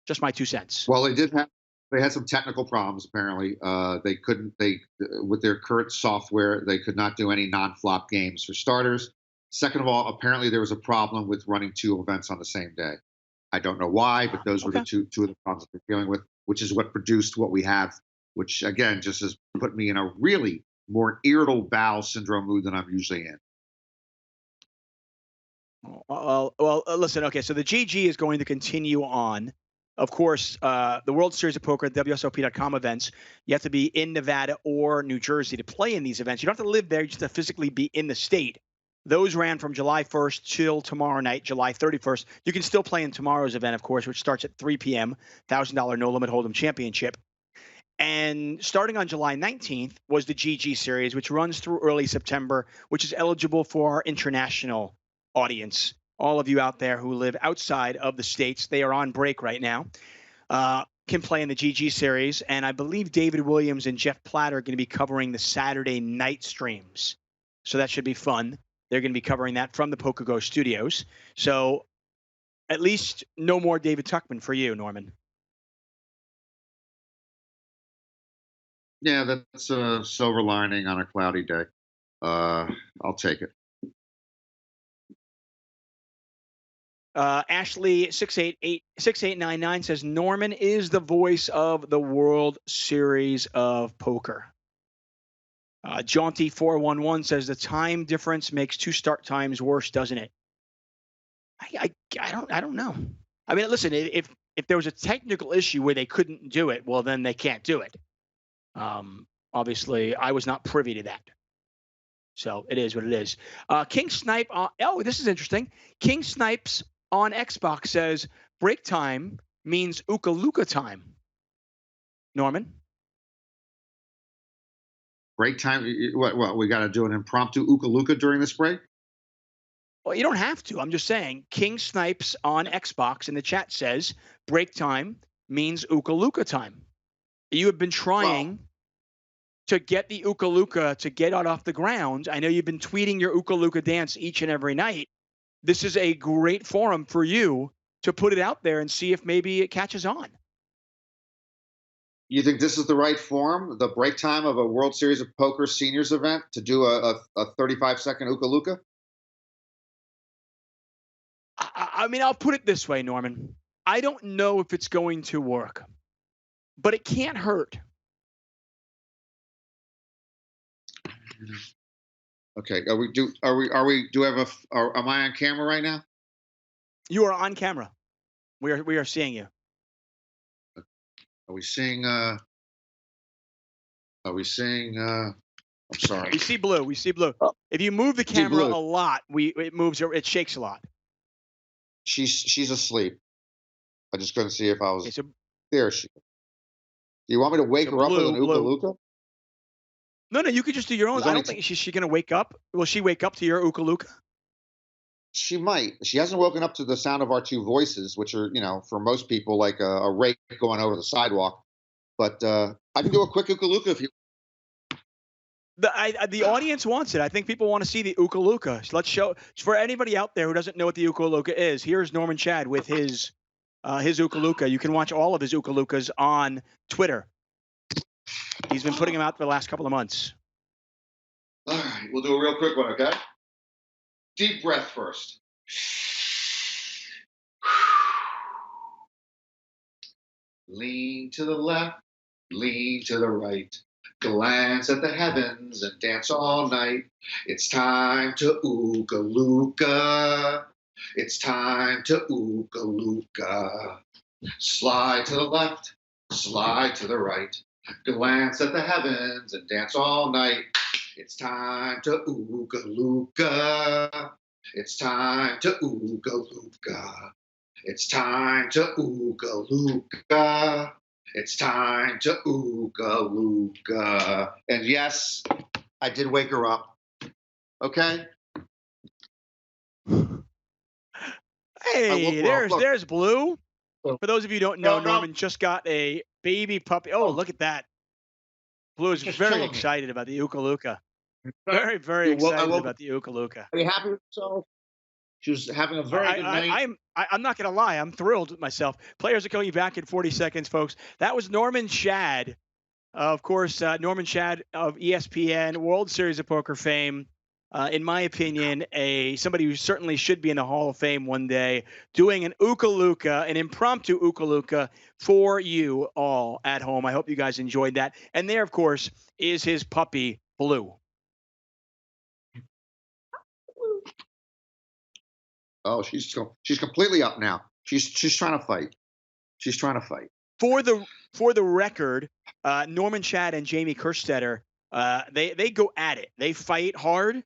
Just my 2 cents. Well, they had some technical problems apparently. They couldn't they with their current software they could not do any non-flop games for starters. Second of all, apparently there was a problem with running two events on the same day. I don't know why, but those were the Okay. two of the problems that they're dealing with, which is what produced what we have, which again just has put me in a really more irritable bowel syndrome mood than I'm usually in. Listen. Okay, so the GG is going to continue on. Of course, the World Series of Poker, WSOP.com events. You have to be in Nevada or New Jersey to play in these events. You don't have to live there; you just have to physically be in the state. Those ran from July 1st till tomorrow night, July 31st. You can still play in tomorrow's event, of course, which starts at 3 p.m. $1,000 No Limit Hold'em Championship. And starting on July 19th was the GG series, which runs through early September, which is eligible for our international audience. All of you out there who live outside of the States, they are on break right now, can play in the GG series. And I believe David Williams and Jeff Platter are going to be covering the Saturday night streams. So that should be fun. They're going to be covering that from the PokerGo studios. So at least no more David Tuckman for you, Norman. Yeah, that's a silver lining on a cloudy day. I'll take it. Ashley 6899 says Norman is the voice of the World Series of Poker. Jaunty 411 says the time difference makes two start times worse, doesn't it? I don't know. I mean, listen, if there was a technical issue where they couldn't do it, well, then they can't do it. Obviously, I was not privy to that. So it is what it is. King Snipe. Oh, this is interesting. King Snipes on Xbox says break time means Uka time. Norman? Break time? What we got to do an impromptu Uka during this break? Well, you don't have to. I'm just saying. King Snipes on Xbox in the chat says break time means Uka time. You have been trying to get the Uka to get out off the ground. I know you've been tweeting your Uka dance each and every night. This is a great forum for you to put it out there and see if maybe it catches on. You think this is the right form, the break time of a World Series of Poker Seniors event, to do a 35-second Uka? I mean, I'll put it this way, Norman. I don't know if it's going to work, but it can't hurt. Okay. Do am I on camera right now? You are on camera. We are seeing you. Are we seeing I'm sorry. We see blue. We see blue. If you move the camera a lot, it shakes a lot. She's asleep. I just couldn't see if I was okay, so, there. Do you want me to wake her up with an Uka? No, you could just do your own. I don't think she's going to wake up. Will she wake up to your Uka? She might. She hasn't woken up to the sound of our two voices, which are, for most people like a rake going over the sidewalk. But I can do a quick Uka if you. The audience wants it. I think people want to see the Uka. So let's show for anybody out there who doesn't know what the Uka is. Here's Norman Chad with his Uka. You can watch all of his Ukas on Twitter. He's been putting them out for the last couple of months. All right, we'll do a real quick one, okay? Deep breath first. Lean to the left, lean to the right. Glance at the heavens and dance all night. It's time to Uka. It's time to Uka. Slide to the left, slide to the right. Glance at the heavens and dance all night. It's time to Uka. It's time to Uka. It's time to Uka. It's time to Uka. And yes, I did wake her up. Okay? Hey, there's Blue. For those of you who don't know, Norman just got a baby puppy. Oh, look at that. Blue is Just very killing me. excited about the Uka-Luka. Very, very I excited woke about the Uka-Luka. Are you happy with yourself? She was having a very good night. I'm not going to lie. I'm thrilled with myself. Players are coming back in 40 seconds, folks. That was Norman Shad. Of course, Norman Shad of ESPN, World Series of Poker fame. In my opinion, somebody who certainly should be in the Hall of Fame one day, doing an Uka-Luka, an impromptu Uka-Luka for you all at home. I hope you guys enjoyed that. And there, of course, is his puppy, Blue. Oh, she's completely up now. She's trying to fight. She's trying to fight. For the record, Norman Shad and Jamie Kerstetter, they go at it. They fight hard,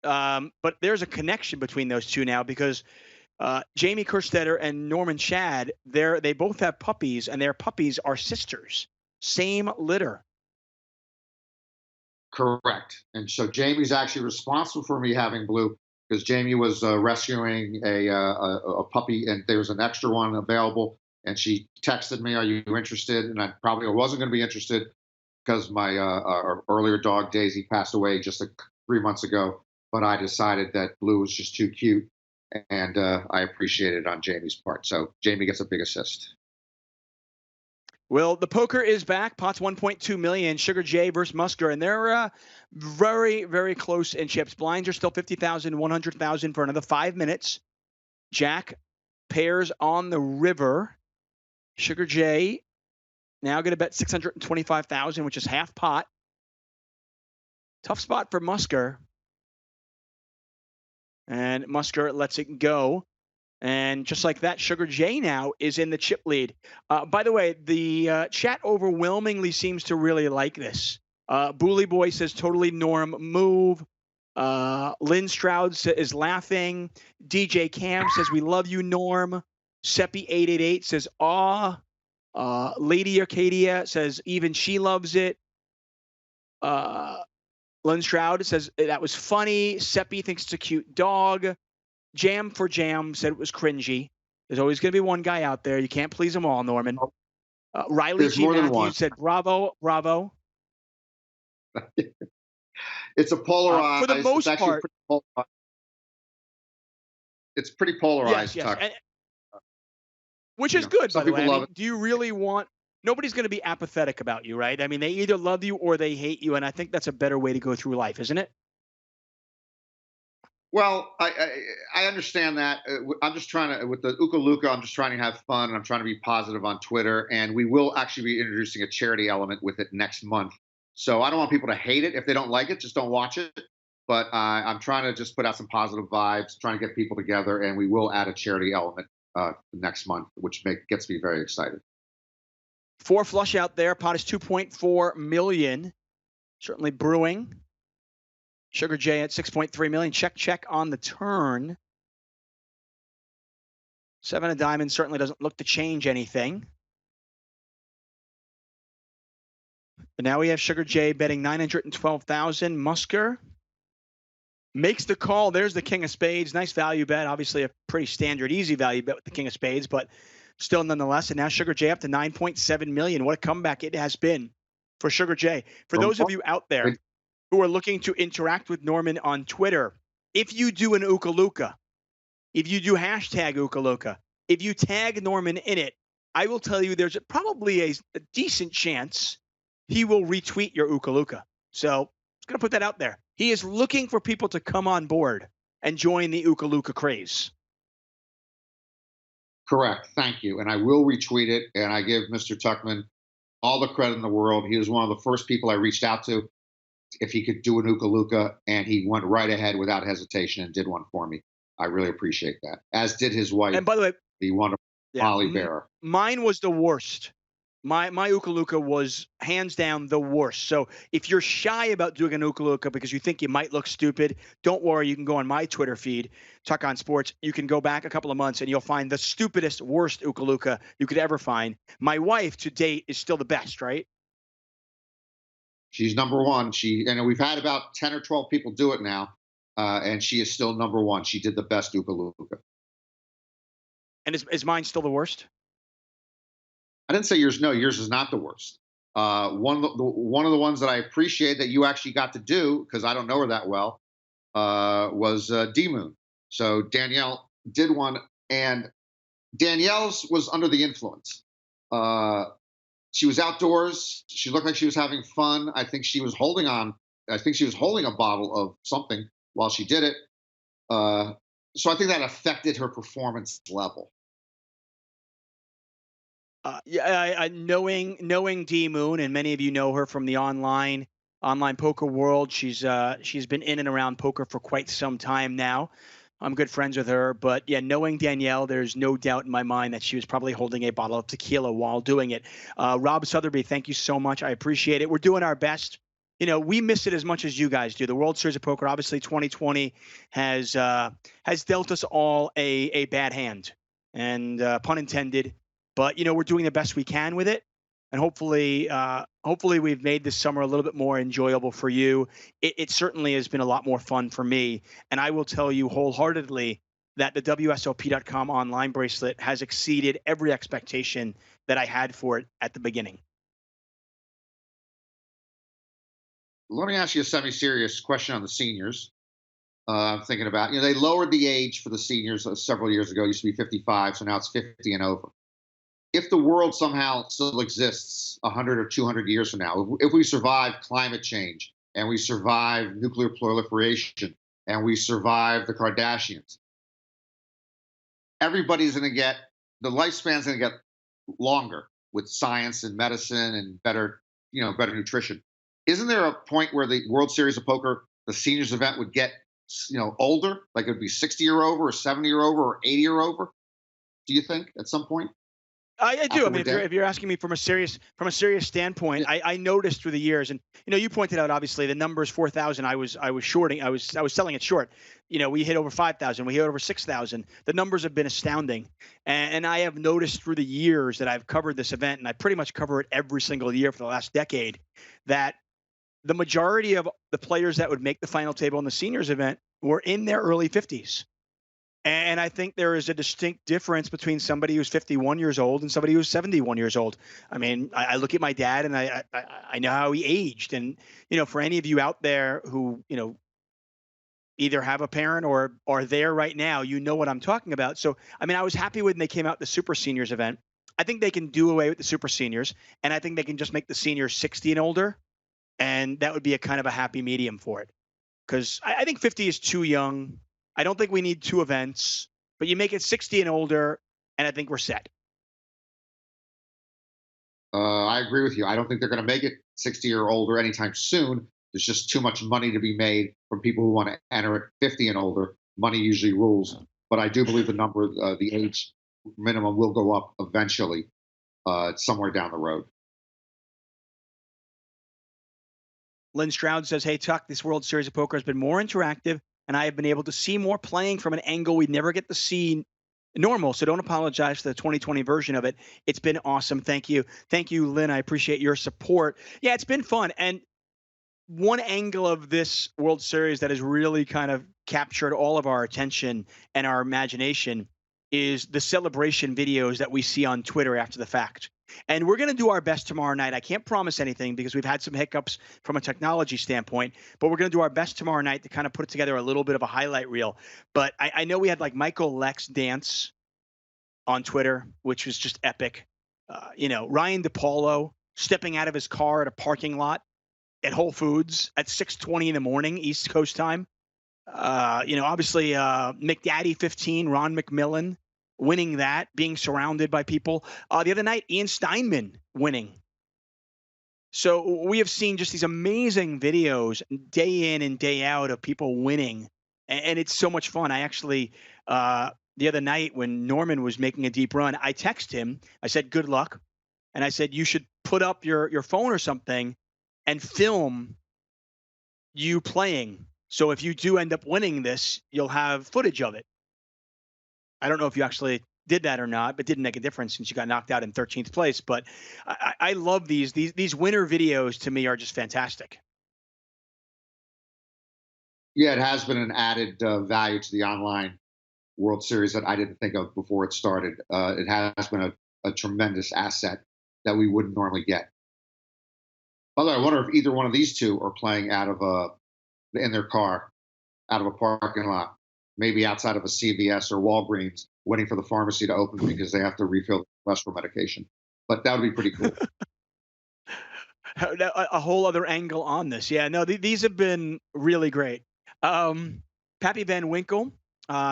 but there's a connection between those two now because Jamie Kerstetter and Norman Shad, they both have puppies, and their puppies are sisters, same litter. Correct. And so Jamie's actually responsible for me having Blue because Jamie was rescuing a puppy, and there was an extra one available. And she texted me, "Are you interested?" And I probably wasn't going to be interested because my our earlier dog Daisy passed away just 3 months ago. But I decided that Blue was just too cute, and I appreciate it on Jamie's part. So Jamie gets a big assist. Well, the poker is back. Pot's 1.2 million. Sugar J versus Musker, and they're very, very close in chips. Blinds are still 50,000, 100,000 for another 5 minutes. Jack pairs on the river. Sugar J now going to bet 625,000, which is half pot. Tough spot for Musker. And Musker lets it go. And just like that, Sugar J now is in the chip lead. By the way, the chat overwhelmingly seems to really like this. Bully Boy says totally Norm move. Lynn Stroud is laughing. DJ Cam says we love you, Norm. Seppi888 says aw. Lady Arcadia says even she loves it. Lynn Stroud says that was funny. Seppi thinks it's a cute dog. Jam for Jam said it was cringy. There's always going to be one guy out there. You can't please them all, Norman. Riley There's G. more than Matthews one. said bravo, bravo. It's a polarized. For the most part, it's pretty polarized. Yes. Tuck. Which is good, by the way. Love it. Do you really want? Nobody's going to be apathetic about you, right? I mean, they either love you or they hate you, and I think that's a better way to go through life, isn't it? Well, I understand that. I'm just trying to, with the Uka-Luka, I'm just trying to have fun. And I'm trying to be positive on Twitter. And we will actually be introducing a charity element with it next month. So I don't want people to hate it. If they don't like it, just don't watch it. But I'm trying to just put out some positive vibes, trying to get people together. And we will add a charity element next month, which gets me very excited. 4 flush out there. Pot is 2.4 million. Certainly brewing. Sugar J at 6.3 million. Check on the turn. 7 of diamonds certainly doesn't look to change anything. But now we have Sugar J betting 912,000. Musker makes the call. There's the King of Spades. Nice value bet. Obviously a pretty standard, easy value bet with the King of Spades, but still nonetheless. And now Sugar J up to 9.7 million. What a comeback it has been for Sugar J. For those of you out there who are looking to interact with Norman on Twitter, if you do an Uka-Luka, if you do hashtag Uka-Luka, if you tag Norman in it, I will tell you there's probably a decent chance he will retweet your Uka-Luka. So I'm just going to put that out there. He is looking for people to come on board and join the Uka-Luka craze. Correct. Thank you. And I will retweet it. And I give Mr. Tuckman all the credit in the world. He was one of the first people I reached out to if he could do an Uka-Luka, and he went right ahead without hesitation and did one for me. I really appreciate that, as did his wife. And by the way, the wonderful Holly Bearer. Mine was the worst. My Uka-Luka was hands down the worst. So if you're shy about doing an Uka-Luka because you think you might look stupid, don't worry. You can go on my Twitter feed, Tuck on Sports. You can go back a couple of months and you'll find the stupidest, worst Uka-Luka you could ever find. My wife to date is still the best, right? She's number one. And we've had about 10 or 12 people do it now, and she is still number one. She did the best Uka-Luka. And is mine still the worst? I didn't say yours. No, yours is not the worst. One of the ones that I appreciate that you actually got to do, because I don't know her that well, was D Moon. So Danielle did one, and Danielle's was under the influence. Uh, she was outdoors. She looked like she was having fun. I think she was holding on. I think she was holding a bottle of something while she did it. Uh, so I think that affected her performance level. Yeah, knowing D Moon, and many of you know her from the online poker world. She's been in and around poker for quite some time now. I'm good friends with her, but yeah, knowing Danielle, there's no doubt in my mind that she was probably holding a bottle of tequila while doing it. Rob Sotheby, thank you so much. I appreciate it. We're doing our best. We miss it as much as you guys do. The World Series of Poker, obviously, 2020 has dealt us all a bad hand, and pun intended. But we're doing the best we can with it, and hopefully we've made this summer a little bit more enjoyable for you. It certainly has been a lot more fun for me, and I will tell you wholeheartedly that the WSOP.com online bracelet has exceeded every expectation that I had for it at the beginning. Let me ask you a semi-serious question on the seniors. I'm thinking about, they lowered the age for the seniors several years ago. It used to be 55, so now it's 50 and over. If the world somehow still exists 100 or 200 years from now, if we survive climate change and we survive nuclear proliferation and we survive the Kardashians, everybody's going to get, the lifespan's going to get longer with science and medicine and better, better nutrition. Isn't there a point where the World Series of Poker, the seniors event, would get, older? Like it would be 60 or over, or 70 or over, or 80 or over? Do you think at some point? I do. I After mean, we're if you're asking me from a serious standpoint, I noticed through the years, and you pointed out obviously the numbers 4,000. I was shorting. I was selling it short. We hit over 5,000. We hit over 6,000. The numbers have been astounding, and I have noticed through the years that I've covered this event, and I pretty much cover it every single year for the last decade, that the majority of the players that would make the final table in the seniors event were in their early 50s. And I think there is a distinct difference between somebody who's 51 years old and somebody who's 71 years old. I mean, I look at my dad and I know how he aged. And, for any of you out there who, either have a parent or are there right now, you know what I'm talking about. So, I mean, I was happy when they came out the Super Seniors event. I think they can do away with the Super Seniors, and I think they can just make the seniors 60 and older. And that would be a kind of a happy medium for it. Because I think 50 is too young. I don't think we need two events, but you make it 60 and older, and I think we're set. I agree with you. I don't think they're going to make it 60 or older anytime soon. There's just too much money to be made from people who want to enter at 50 and older. Money usually rules. But I do believe the age minimum will go up eventually, somewhere down the road. Lynn Stroud says, "Hey, Tuck, this World Series of Poker has been more interactive, and I have been able to see more playing from an angle we never get to see normal. So don't apologize for the 2020 version of it. It's been awesome. Thank you. Thank you, Lynn. I appreciate your support. Yeah, it's been fun. And one angle of this World Series that has really kind of captured all of our attention and our imagination is the celebration videos that we see on Twitter after the fact. And we're going to do our best tomorrow night. I can't promise anything because we've had some hiccups from a technology standpoint, but we're going to do our best tomorrow night to kind of put together a little bit of a highlight reel. But I know we had like Michael Lex dance on Twitter, which was just epic. Ryan DePaulo stepping out of his car at a parking lot at Whole Foods at 6:20 in the morning, East Coast time. Obviously, McDaddy 15, Ron McMillan winning that, being surrounded by people. The other night, Ian Steinman winning. So we have seen just these amazing videos day in and day out of people winning, and it's so much fun. I actually, the other night when Norman was making a deep run, I texted him. I said, "Good luck," and I said, "You should put up your phone or something and film you playing. So if you do end up winning this, you'll have footage of it." I don't know if you actually did that or not, but didn't make a difference since you got knocked out in 13th place. But I love these winner videos. To me, are just fantastic. Yeah, it has been an added value to the online World Series that I didn't think of before it started. It has been a tremendous asset that we wouldn't normally get. Although I wonder if either one of these two are playing out of in their car, out of a parking lot, maybe outside of a CVS or Walgreens, waiting for the pharmacy to open because they have to refill the cholesterol medication. But that would be pretty cool. A whole other angle on this. Yeah, no, these have been really great. Pappy Van Winkle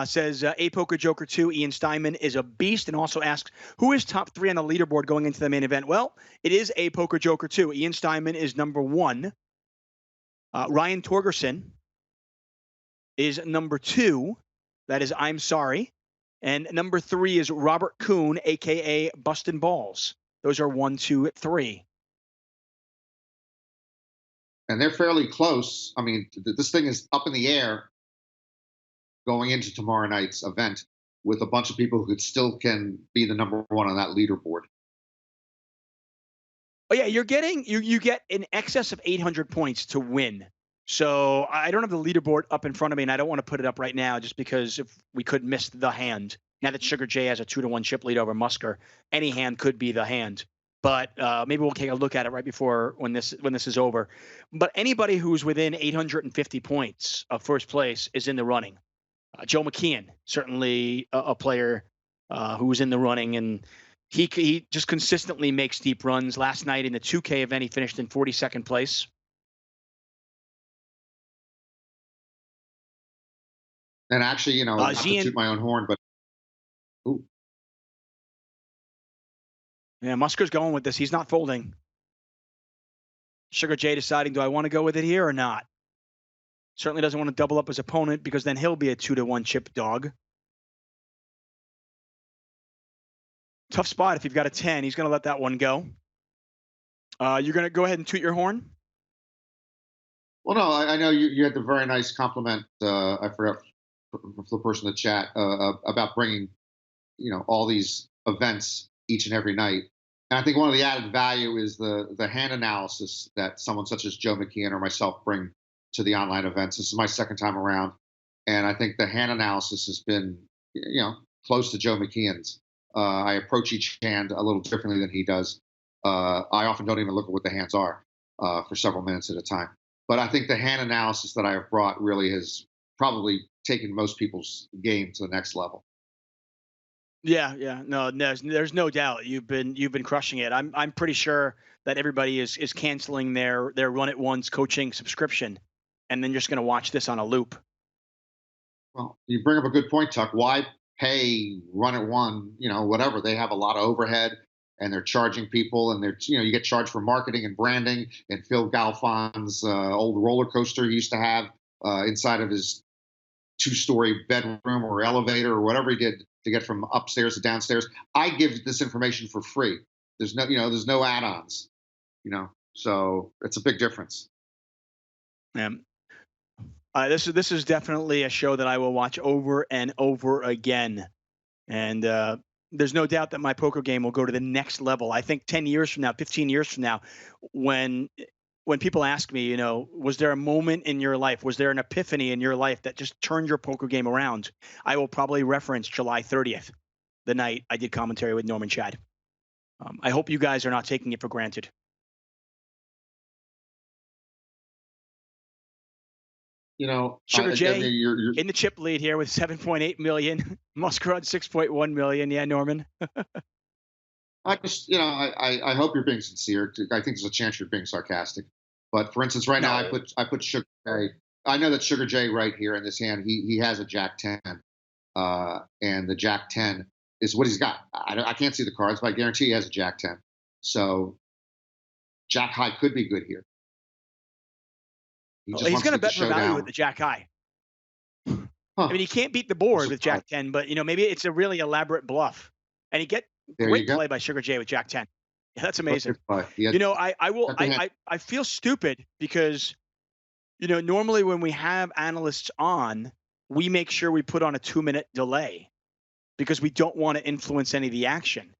says A Poker Joker 2, Ian Steinman is a beast, and also asks, who is top 3 on the leaderboard going into the main event? Well, it is A Poker Joker 2. Ian Steinman is number 1. Ryan Torgerson is number 2. That is I'm Sorry. And number 3 is Robert Kuhn, a.k.a. Bustin' Balls. Those are 1, 2, 3. And they're fairly close. I mean, this thing is up in the air going into tomorrow night's event with a bunch of people who still can be the number 1 on that leaderboard. Oh yeah, you're getting you get in excess of 800 points to win. So I don't have the leaderboard up in front of me, and I don't want to put it up right now just because if we could miss the hand. Now that Sugar J has a 2-1 chip lead over Musker, any hand could be the hand. But maybe we'll take a look at it right before when this is over. But anybody who's within 850 points of first place is in the running. Joe McKeon, certainly a player who's in the running, and he just consistently makes deep runs. Last night in the 2K event, he finished in 42nd place. And actually, not to toot my own horn, but ooh. Yeah, Musker's going with this. He's not folding. Sugar J deciding, do I want to go with it here or not? Certainly doesn't want to double up his opponent because then he'll be a 2-1 chip dog. Tough spot if you've got a 10. He's going to let that one go. You're going to go ahead and toot your horn? Well, no, I know you had the very nice compliment. I forgot the person in the chat about bringing, all these events each and every night. And I think one of the added value is the hand analysis that someone such as Joe McKeon or myself bring to the online events. This is my second time around, and I think the hand analysis has been, close to Joe McKeon's. I approach each hand a little differently than he does. I often don't even look at what the hands are for several minutes at a time. But I think the hand analysis that I have brought really has probably taken most people's game to the next level. Yeah. No, there's no doubt you've been crushing it. I'm pretty sure that everybody is canceling their Run It Once coaching subscription, and then just going to watch this on a loop. Well, you bring up a good point, Tuck. Why pay Run It One? Whatever, they have a lot of overhead, and they're charging people, and they're you get charged for marketing and branding. And Phil Galfon's old roller coaster he used to have inside of his 2-story bedroom or elevator or whatever he did to get from upstairs to downstairs. I give this information for free. There's no add-ons, so it's a big difference. Yeah. This is definitely a show that I will watch over and over again. And there's no doubt that my poker game will go to the next level. I think 10 years from now, 15 years from now, when people ask me, was there a moment in your life, was there an epiphany in your life that just turned your poker game around? I will probably reference July 30th, the night I did commentary with Norman Chad. I hope you guys are not taking it for granted. Sugar J you're in the chip lead here with 7.8 million. Musker on 6.1 million. Yeah, Norman. I just, I hope you're being sincere. I think there's a chance you're being sarcastic. But for instance, right now I put Sugar J. I know that Sugar J right here in this hand, he has a Jack 10, and the Jack 10 is what he's got. I can't see the cards, but I guarantee he has a Jack 10. So Jack High could be good here. He's going to bet for value with the Jack High. Huh. I mean, he can't beat the board with Jack 10, but maybe it's a really elaborate bluff, and he get great play by Sugar J with Jack 10. Yeah, that's amazing. I feel stupid because normally when we have analysts on, we make sure we put on a 2-minute delay because we don't want to influence any of the action.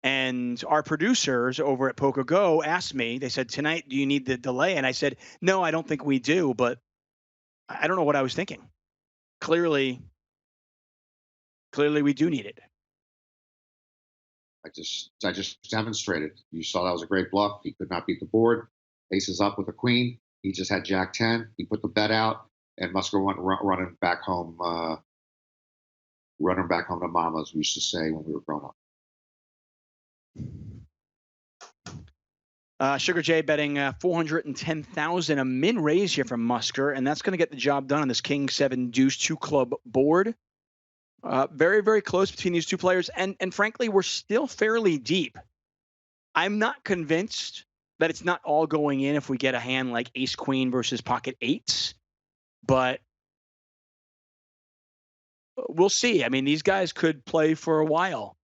And our producers over at Poker Go asked me, they said, tonight, do you need the delay? And I said, no, I don't think we do, but I don't know what I was thinking. Clearly we do need it. I just demonstrated. You saw that was a great bluff. He could not beat the board. aces up with a queen. He just had Jack 10. He put the bet out, and Musker went running back home, to mama, as we used to say when we were growing up. Sugar J betting 410,000, a min raise here from Musker, and that's going to get the job done on this King 7 Deuce 2 club board. Very, very close between these two players, and frankly, we're still fairly deep. I'm not convinced that it's not all going in if we get a hand like Ace Queen versus Pocket Eights, but we'll see. I mean, these guys could play for a while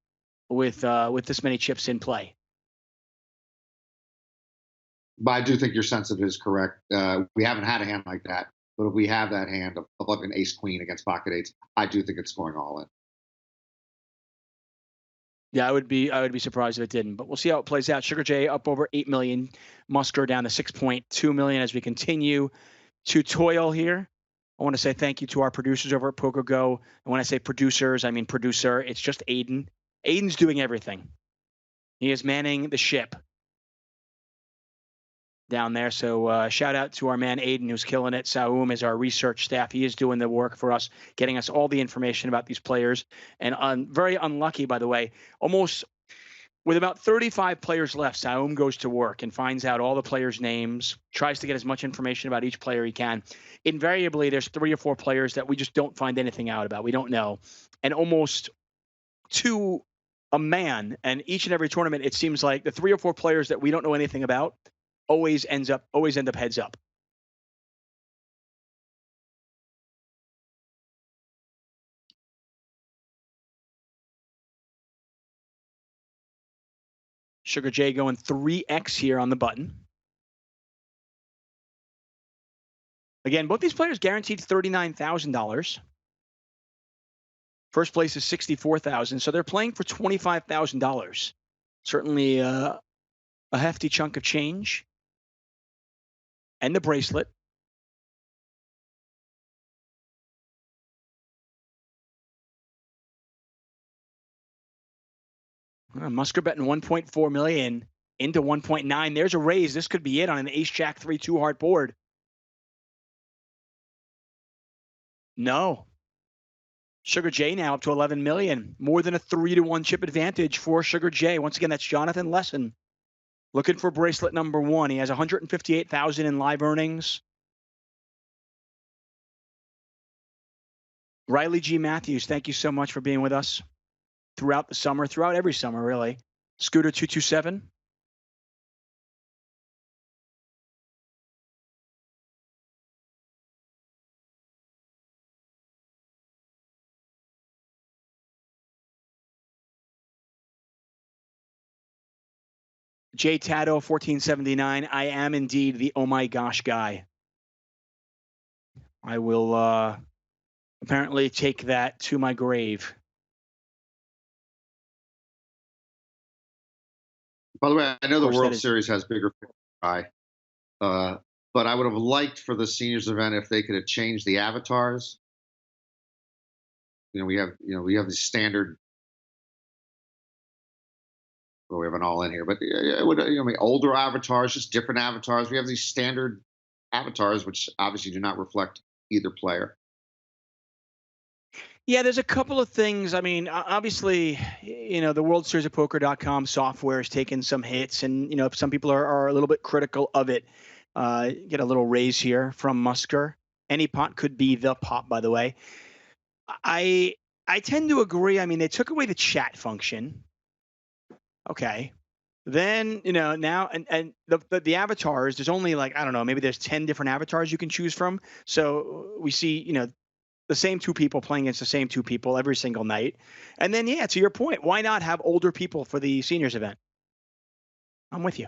with this many chips in play. But I do think your sense of it is correct. We haven't had a hand like that, but if we have that hand of like an Ace Queen against Pocket Eights, I do think it's going all in. Yeah, I would be surprised if it didn't, but we'll see how it plays out. Sugar J up over 8 million, Musker down to 6.2 million as we continue to toil here. I want to say thank you to our producers over at PokerGo. And when I say producers, I mean producer. It's just Aiden. Aiden's doing everything. He is manning the ship down there. So shout out to our man Aiden, who's killing it. Saum is our research staff. He is doing the work for us, getting us all the information about these players. And very unlucky, by the way, almost with about 35 players left, Saum goes to work and finds out all the players' names, tries to get as much information about each player he can. Invariably, there's 3 or 4 players that we just don't find anything out about. We don't know. And almost to a man, and each and every tournament, it seems like the 3 or 4 players that we don't know anything about always end up heads up. Sugar J going 3x here on the button. Again, both these players guaranteed $39,000. First place is $64,000, so they're playing for $25,000. Certainly a hefty chunk of change. And the bracelet. Musker betting 1.4 million into 1.9. There's a raise. This could be it on an Ace Jack 3-2 heart board. No. Sugar J now up to 11 million. More than a 3-1 chip advantage for Sugar J. Once again, that's Jonathan Lesson looking for bracelet number 1. He has 158,000 in live earnings. Riley G. Matthews, thank you so much for being with us throughout the summer, throughout every summer, really. Scooter 227. J Tato 1479. I am indeed the oh my gosh guy. I will apparently take that to my grave. By the way, I know the World Series has bigger pie, but I would have liked for the seniors event if they could have changed the avatars. We have the standard. Well, we have an all in here, but it would older avatars, just different avatars. We have these standard avatars, which obviously do not reflect either player. Yeah, there's a couple of things. I mean, obviously, the World Series of Poker.com software has taken some hits, and some people are a little bit critical of it. Get a little raise here from Musker. Any pot could be the pot, by the way. I tend to agree. I mean, they took away the chat function. Okay. Then, now and the avatars, there's only like, I don't know, maybe there's 10 different avatars you can choose from. So we see, the same 2 people playing against the same 2 people every single night. And then, yeah, to your point, why not have older people for the seniors event? I'm with you.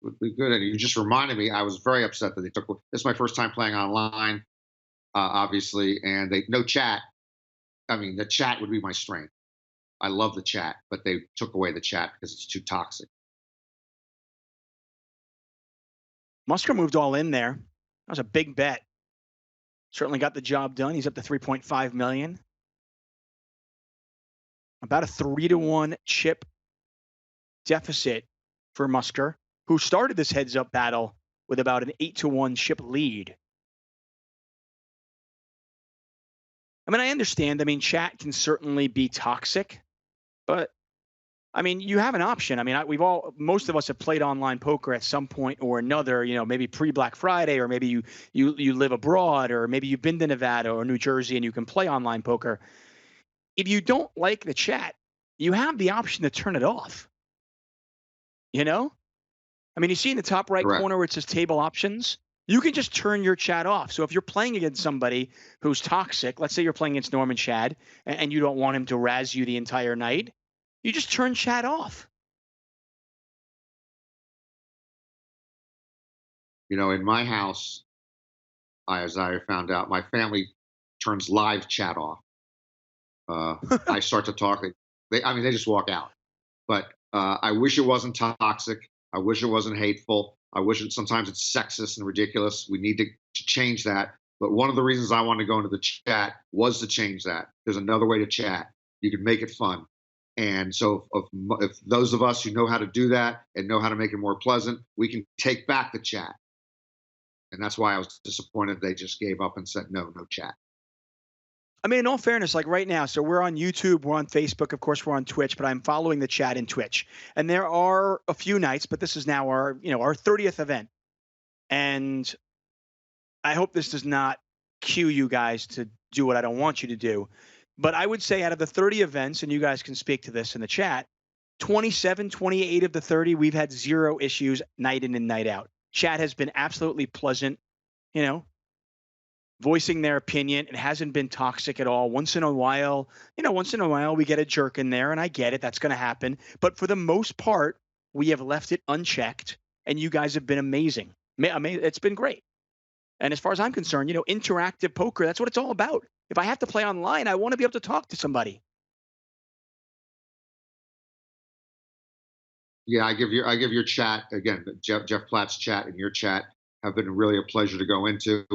Would be good. And you just reminded me, I was very upset that they took, this is my first time playing online, obviously, and no chat. I mean, the chat would be my strength. I love the chat, but they took away the chat because it's too toxic. Musker moved all in there. That was a big bet. Certainly got the job done. He's up to 3.5 million. About a 3-1 chip deficit for Musker. who started this heads up battle with about an 8-1 ship lead. I mean, I understand. I mean, chat can certainly be toxic, but I mean, you have an option. I mean, most of us have played online poker at some point or another. You know, maybe pre Black Friday, or maybe you live abroad, or maybe you've been to Nevada or New Jersey and you can play online poker. If you don't like the chat, you have the option to turn it off. You know, I mean, you see in the top right Correct. corner where it says table options. You can just turn your chat off. So if you're playing against somebody who's toxic, let's say you're playing against Norman Chad, and you don't want him to razz you the entire night, you just turn chat off. You know, in my house, as I found out, my family turns live chat off. I start to talk. They just walk out. But I wish it wasn't toxic. I wish it wasn't hateful. I wish sometimes it's sexist and ridiculous. We need to change that. But one of the reasons I wanted to go into the chat was to change that. There's another way to chat. You can make it fun. And so if those of us who know how to do that and know how to make it more pleasant, we can take back the chat. And that's why I was disappointed they just gave up and said, no chat. I mean, in all fairness, like right now, so we're on YouTube, we're on Facebook, of course, we're on Twitch, but I'm following the chat in Twitch. And there are a few nights, but this is now our 30th event. And I hope this does not cue you guys to do what I don't want you to do. But I would say out of the 30 events, and you guys can speak to this in the chat, 27, 28 of the 30, we've had zero issues night in and night out. Chat has been absolutely pleasant, voicing their opinion. It hasn't been toxic at all. Once in a while we get a jerk in there, and I get it. That's going to happen. But for the most part, we have left it unchecked, and you guys have been amazing. It's been great. And as far as I'm concerned, interactive poker, that's what it's all about. If I have to play online, I want to be able to talk to somebody. Yeah, I give your chat again, Jeff Platt's chat and your chat have been really a pleasure to go into.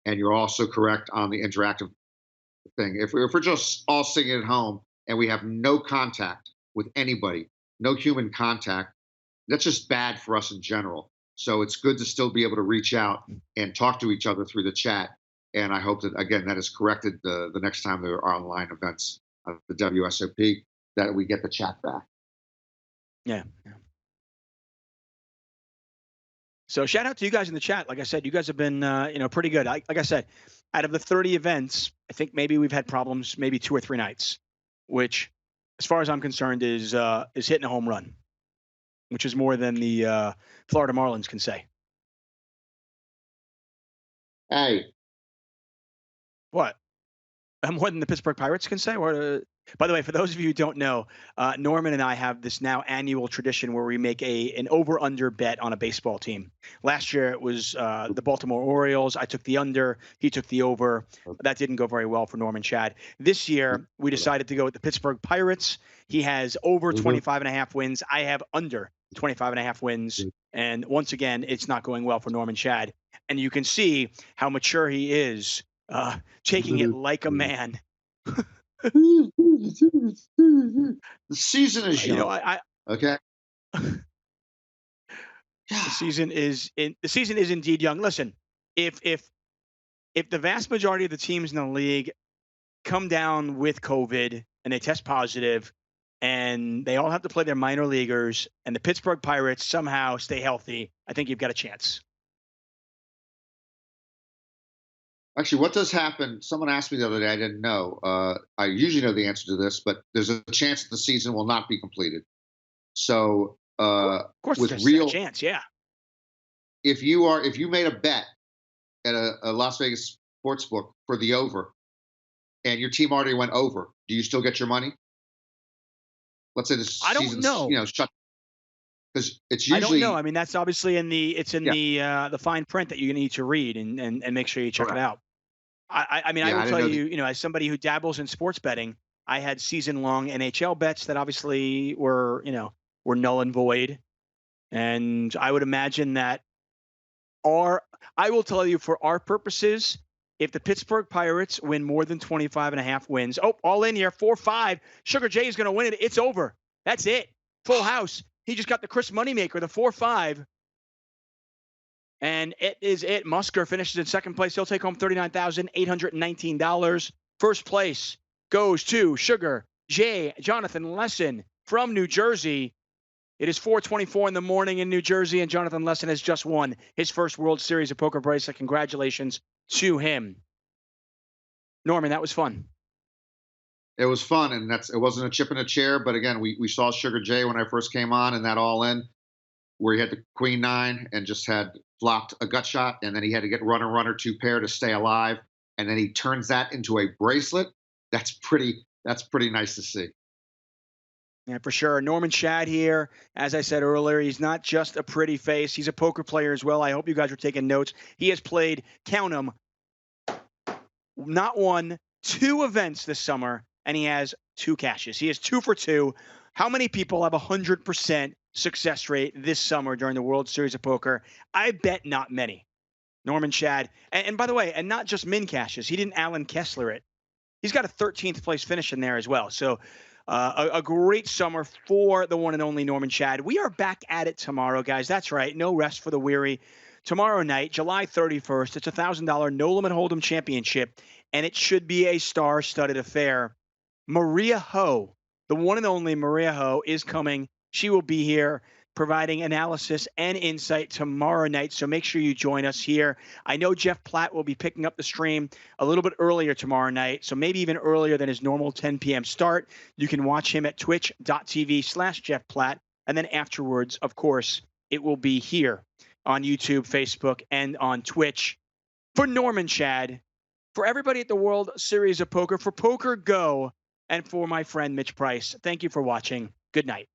And you're also correct on the interactive thing. If we're just all sitting at home and we have no contact with anybody, no human contact, that's just bad for us in general. So it's good to still be able to reach out and talk to each other through the chat. And I hope that, again, that is corrected the next time there are online events of the WSOP, that we get the chat back. Yeah. So shout out to you guys in the chat. Like I said, you guys have been, pretty good. Like I said, out of the 30 events, I think maybe we've had problems maybe 2 or 3 nights, which, as far as I'm concerned, is hitting a home run, which is more than the Florida Marlins can say. Hey. What? More than the Pittsburgh Pirates can say? By the way, for those of you who don't know, Norman and I have this now annual tradition where we make an over-under bet on a baseball team. Last year it was the Baltimore Orioles. I took the under. He took the over. That didn't go very well for Norman Chad. This year we decided to go with the Pittsburgh Pirates. He has over 25.5 wins. I have under 25.5 wins. And once again, it's not going well for Norman Chad. And you can see how mature he is, taking it like a man. The season is young. Okay. The season is indeed young. Listen, if the vast majority of the teams in the league come down with COVID and they test positive, and they all have to play their minor leaguers, and the Pittsburgh Pirates somehow stay healthy, I think you've got a chance. Actually, what does happen? Someone asked me the other day. I didn't know. I usually know the answer to this, but there's a chance that the season will not be completed. So, of course, with there's real a chance, yeah. If you made a bet at a Las Vegas sports book for the over, and your team already went over, do you still get your money? Let's say this season's shut. Because it's usually. I don't know. I mean, that's obviously in the fine print that you need to read and make sure you check it out. I will tell you, as somebody who dabbles in sports betting, I had season-long NHL bets that obviously were null and void, and I would imagine that I will tell you, for our purposes, if the Pittsburgh Pirates win more than 25.5 wins, all in here, 4-5, Sugar Jay is going to win it. It's over. That's it. Full house. He just got the Chris Moneymaker, the 4-5. And it is it. Musker finishes in second place. He'll take home $39,819. First place goes to Sugar J. Jonathan Lesson from New Jersey. It is 4:24 in the morning in New Jersey, and Jonathan Lesson has just won his first World Series of Poker bracelet. Congratulations to him. Norman, that was fun. It was fun, and it wasn't a chip in a chair, but again, we saw Sugar J when I first came on, and that all in where he had the queen nine and just had flopped a gut shot, and then he had to get runner two pair to stay alive, and then he turns that into a bracelet. That's pretty nice to see. Yeah, for sure. Norman Shad here. As I said earlier, he's not just a pretty face. He's a poker player as well. I hope you guys are taking notes. He has played, count them, not one, two events this summer, and he has two cashes. He is 2 for 2. How many people have 100% success rate this summer during the World Series of Poker? I bet not many. Norman Shad. And by the way, and not just min cashes. He didn't Alan Kessler it. He's got a 13th place finish in there as well. So a great summer for the one and only Norman Shad. We are back at it tomorrow, guys. That's right. No rest for the weary. Tomorrow night, July 31st, it's a $1,000 No Limit Hold'em Championship, and it should be a star-studded affair. Maria Ho, the one and only Maria Ho, is coming. She will be here providing analysis and insight tomorrow night, so make sure you join us here. I know Jeff Platt will be picking up the stream a little bit earlier tomorrow night, so maybe even earlier than his normal 10 p.m. start. You can watch him at twitch.tv/Jeff Platt, and then afterwards, of course, it will be here on YouTube, Facebook, and on Twitch. For Norman Shad, for everybody at the World Series of Poker, for Poker Go, and for my friend Mitch Price, thank you for watching. Good night.